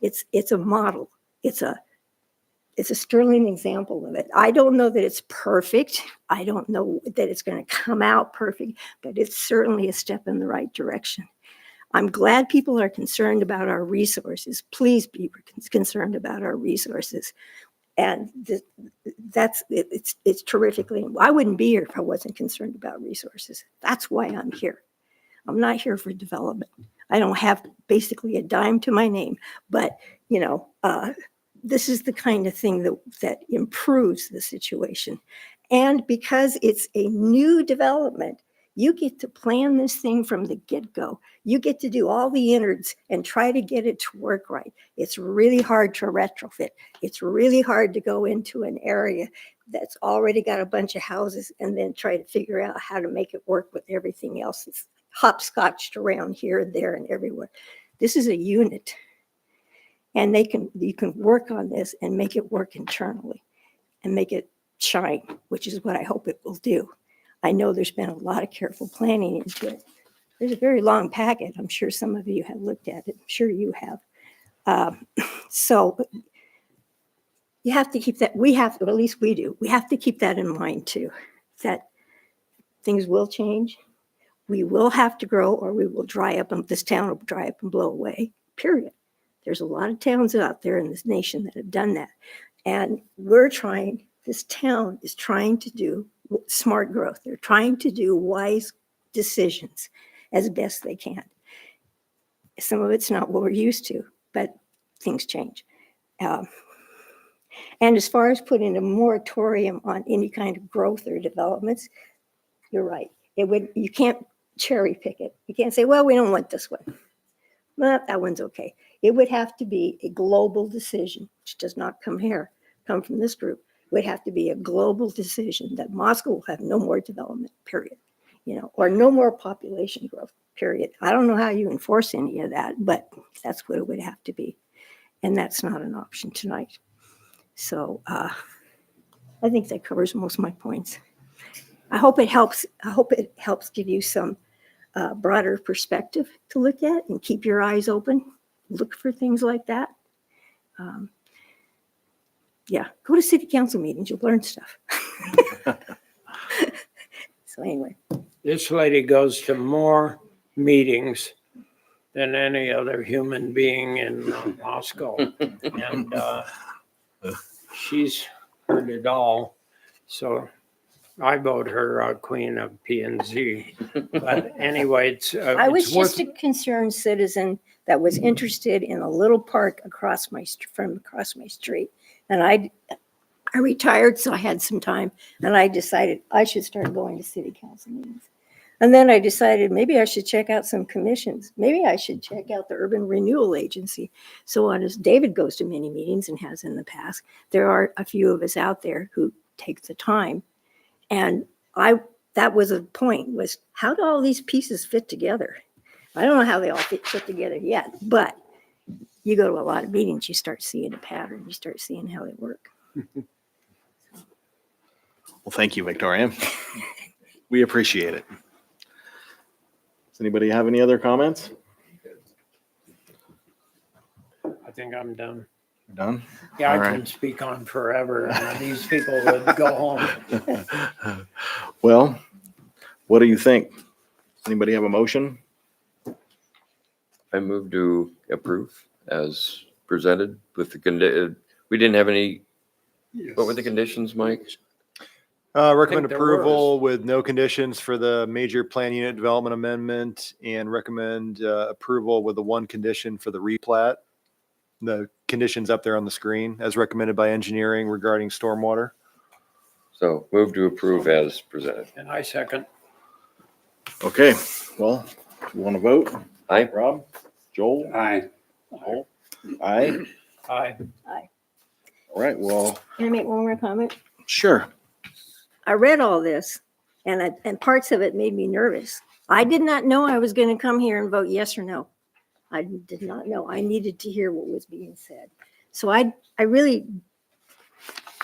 It's a model. It's a sterling example of it. I don't know that it's perfect. I don't know that it's going to come out perfect, but it's certainly a step in the right direction. I'm glad people are concerned about our resources. Please be concerned about our resources. And it's terrifically, I wouldn't be here if I wasn't concerned about resources. That's why I'm here. I'm not here for development. I don't have basically a dime to my name, but this is the kind of thing that improves the situation. And because it's a new development, you get to plan this thing from the get-go. You get to do all the innards and try to get it to work right. It's really hard to retrofit. It's really hard to go into an area that's already got a bunch of houses and then try to figure out how to make it work with everything else. It's hopscotched around here and there and everywhere. This is a unit. And you can work on this and make it work internally. and make it shine, which is what I hope it will do. I know there's been a lot of careful planning into it. There's a very long packet. I'm sure some of you have looked at it. I'm sure you have. So you have to keep that, we have, or at least we do, we have to keep that in mind too, that things will change. We will have to grow or we will dry up and this town will dry up and blow away, period. There's a lot of towns out there in this nation that have done that. And this town is trying to do smart growth. They're trying to do wise decisions as best they can. Some of it's not what we're used to, but things change. And as far as putting a moratorium on any kind of growth or developments, you're right. You can't cherry pick it. You can't say, well, we don't want this one. Well, that one's okay. It would have to be a global decision, which does not come from this group. It would have to be a global decision that Moscow will have no more development, period. Or no more population growth, period. I don't know how you enforce any of that, but that's what it would have to be. And that's not an option tonight. So I think that covers most of my points. I hope it helps give you some broader perspective to look at and keep your eyes open. Look for things like that. Yeah, go to city council meetings. You'll learn stuff. So anyway. This lady goes to more meetings than any other human being in Moscow. And she's heard it all. So I vote her queen of P&Z. But anyway, I was it's just a concerned citizen that was interested in a little park across my street. And I retired, so I had some time. And I decided I should start going to city council meetings. And then I decided maybe I should check out some commissions. Maybe I should check out the Urban Renewal Agency. So as David goes to many meetings and has in the past, there are a few of us out there who take the time. And that was a point, was how do all these pieces fit together? I don't know how they all fit together yet, but you go to a lot of meetings, you start seeing a pattern, you start seeing how they work. Well, thank you, Victoria. We appreciate it. Does anybody have any other comments? I think I'm done. Done? Yeah, All I right. can speak on forever. And these people would go home. Well, what do you think? Anybody have a motion? I move to approve as presented with the we didn't have any, what were the conditions, Mike? Recommend there approval with no conditions for the major plan unit development amendment and recommend approval with the one condition for the replat. The conditions up there on the screen as recommended by engineering regarding stormwater. So move to approve as presented. And I second. Okay, well, you want to vote? Aye. Rob? Joel? Aye. Joel? Aye. Aye. All right, well, Can I make one more comment? sure. I read all this and parts of it made me nervous. I did not know I was going to come here and vote yes or no. I did not know. I needed to hear what was being said. So I mean,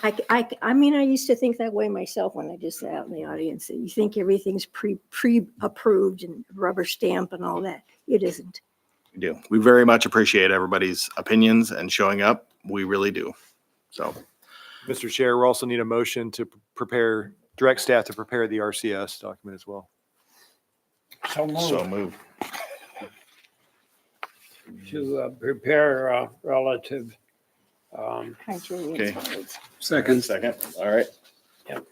I used to think that way myself when I just sat out in the audience. That you think everything's pre-approved and rubber stamp and all that. It isn't. We do. We very much appreciate everybody's opinions and showing up. We really do. So, Mr. Chair, we also need a motion to direct staff to prepare the RCS document as well. So so moved move. to prepare relative. Criteria Okay. standards. Second. Second, all right. Yep.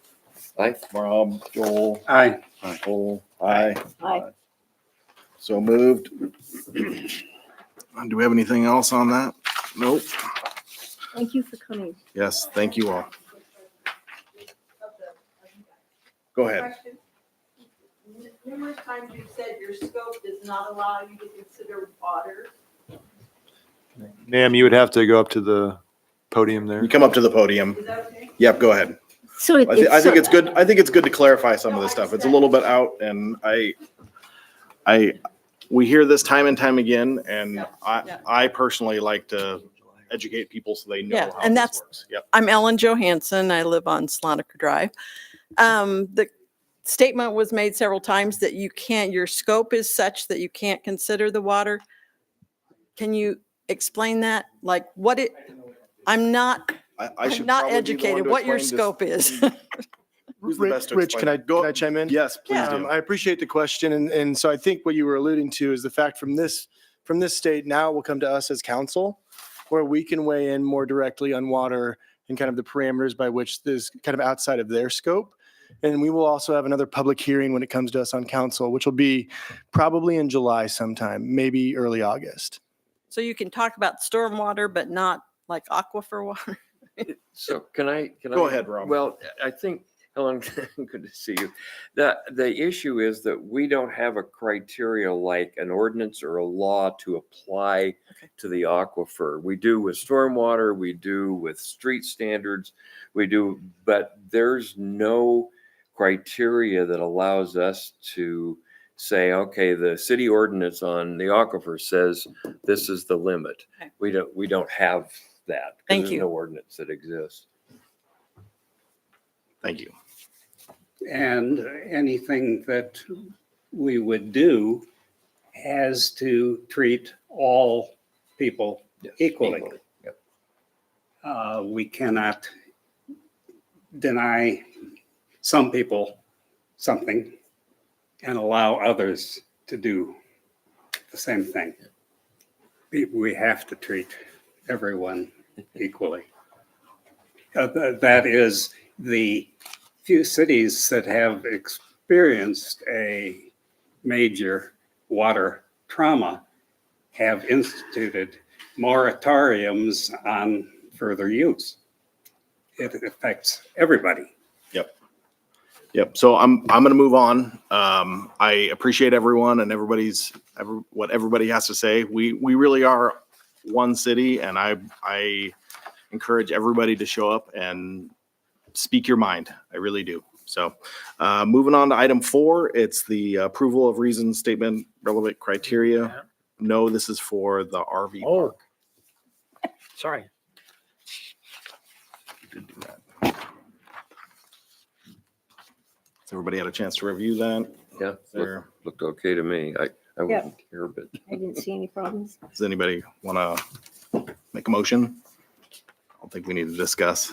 Aye. Rob, Joel, Aye. Joel, aye. Aye. So moved. Do we have anything else on that? Nope. Thank you for coming. Yes, thank you all. Go ahead. Question. Numerous times you've said your scope does not allow you to consider water. Ma'am, you would have to go up to the podium there. You come up to the podium. Is that okay? Yep, go ahead. So I think it's good. I think it's good to clarify some of this stuff. It's a little bit out and we hear this time and time again, and I personally like to educate people so they know Yeah, how and this that's- works. Yep. I'm Ellen Johansson. I live on Slonaker Drive. The statement was made several times that your scope is such that you can't consider the water. Can you explain that? Like I'm not I should not probably be the one educated, to what your explain this. scope is. Who's the Rich, best to Rich, can explain? I chime in? Yes, please do. I appreciate the question. And so I think what you were alluding to is the fact from this state now it will come to us as council where we can weigh in more directly on water and kind of the parameters by which this is kind of outside of their scope. And we will also have another public hearing when it comes to us on council, which will be probably in July sometime, maybe early August. So you can talk about stormwater, but not like aquifer water. So can I? Go ahead, Ron. Well, I think, Helen, good to see you. The issue is that we don't have a criteria like an ordinance or a law to apply to the aquifer. We do with stormwater, we do with street standards, but there's no criteria that allows us to say, okay, the city ordinance on the aquifer says this is the limit. Okay. We don't have that. 'Cause Thank there's you. no ordinance that exists. Thank you. And anything that we would do has to treat all people equally. Yep. We cannot deny some people something and allow others to do the same thing. We have to treat everyone equally. That is, the few cities that have experienced a major water trauma have instituted moratoriums on further use. It affects everybody. Yep. So I'm going to move on. I appreciate everyone and what everybody has to say. We really are one city, and I encourage everybody to show up and speak your mind. I really do. So moving on to item 4, it's the approval of reason statement, relevant criteria. No, this is for the RV Oh, park. sorry. Did do that. Has everybody had a chance to review that? Yeah, There. looked okay to me. I Yeah. wouldn't care, but I didn't see any problems. Does anybody want to make a motion? I don't think we need to discuss.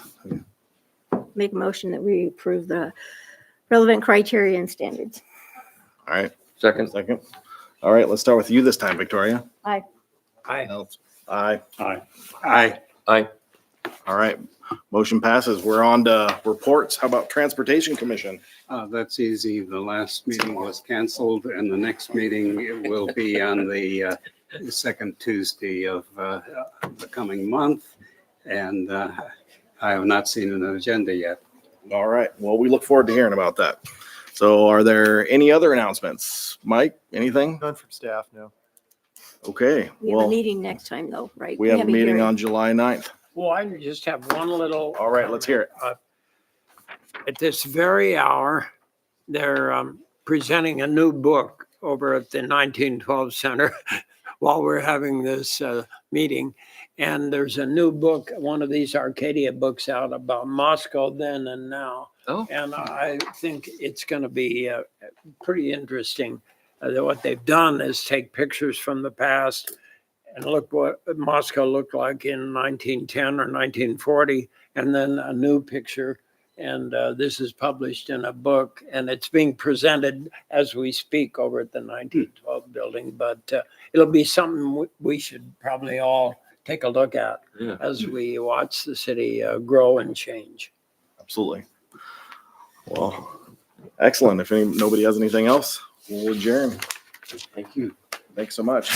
Make a motion that we approve the relevant criteria and standards. All right. second. Second. All right, let's start with you this time, Victoria. Aye. Aye. Else? Aye. Aye. Aye. Aye. All right. Motion passes. We're on to reports. How about Transportation Commission? That's easy. The last meeting was canceled, and the next meeting it will be on the second Tuesday of the coming month. And I have not seen an agenda yet. All right. Well, we look forward to hearing about that. So are there any other announcements? Mike, anything? None from staff, no. Okay. We have a Well, meeting next time though, right? we have a meeting hearing. on July 9th. Well, I just have one little. All right, let's hear it. At this very hour, they're presenting a new book over at the 1912 Center while we're having this meeting. And there's a new book, one of these Arcadia books out about Moscow then and now. Oh. And I think it's going to be pretty interesting. What they've done is take pictures from the past and look what Moscow looked like in 1910 or 1940, and then a new picture. And this is published in a book, and it's being presented as we speak over at the 1912 building. But it'll be something we should probably all take a look at Yeah. as we watch the city grow and change. Absolutely. Well, excellent. If nobody has anything else, we'll adjourn. Thank you. Thanks so much.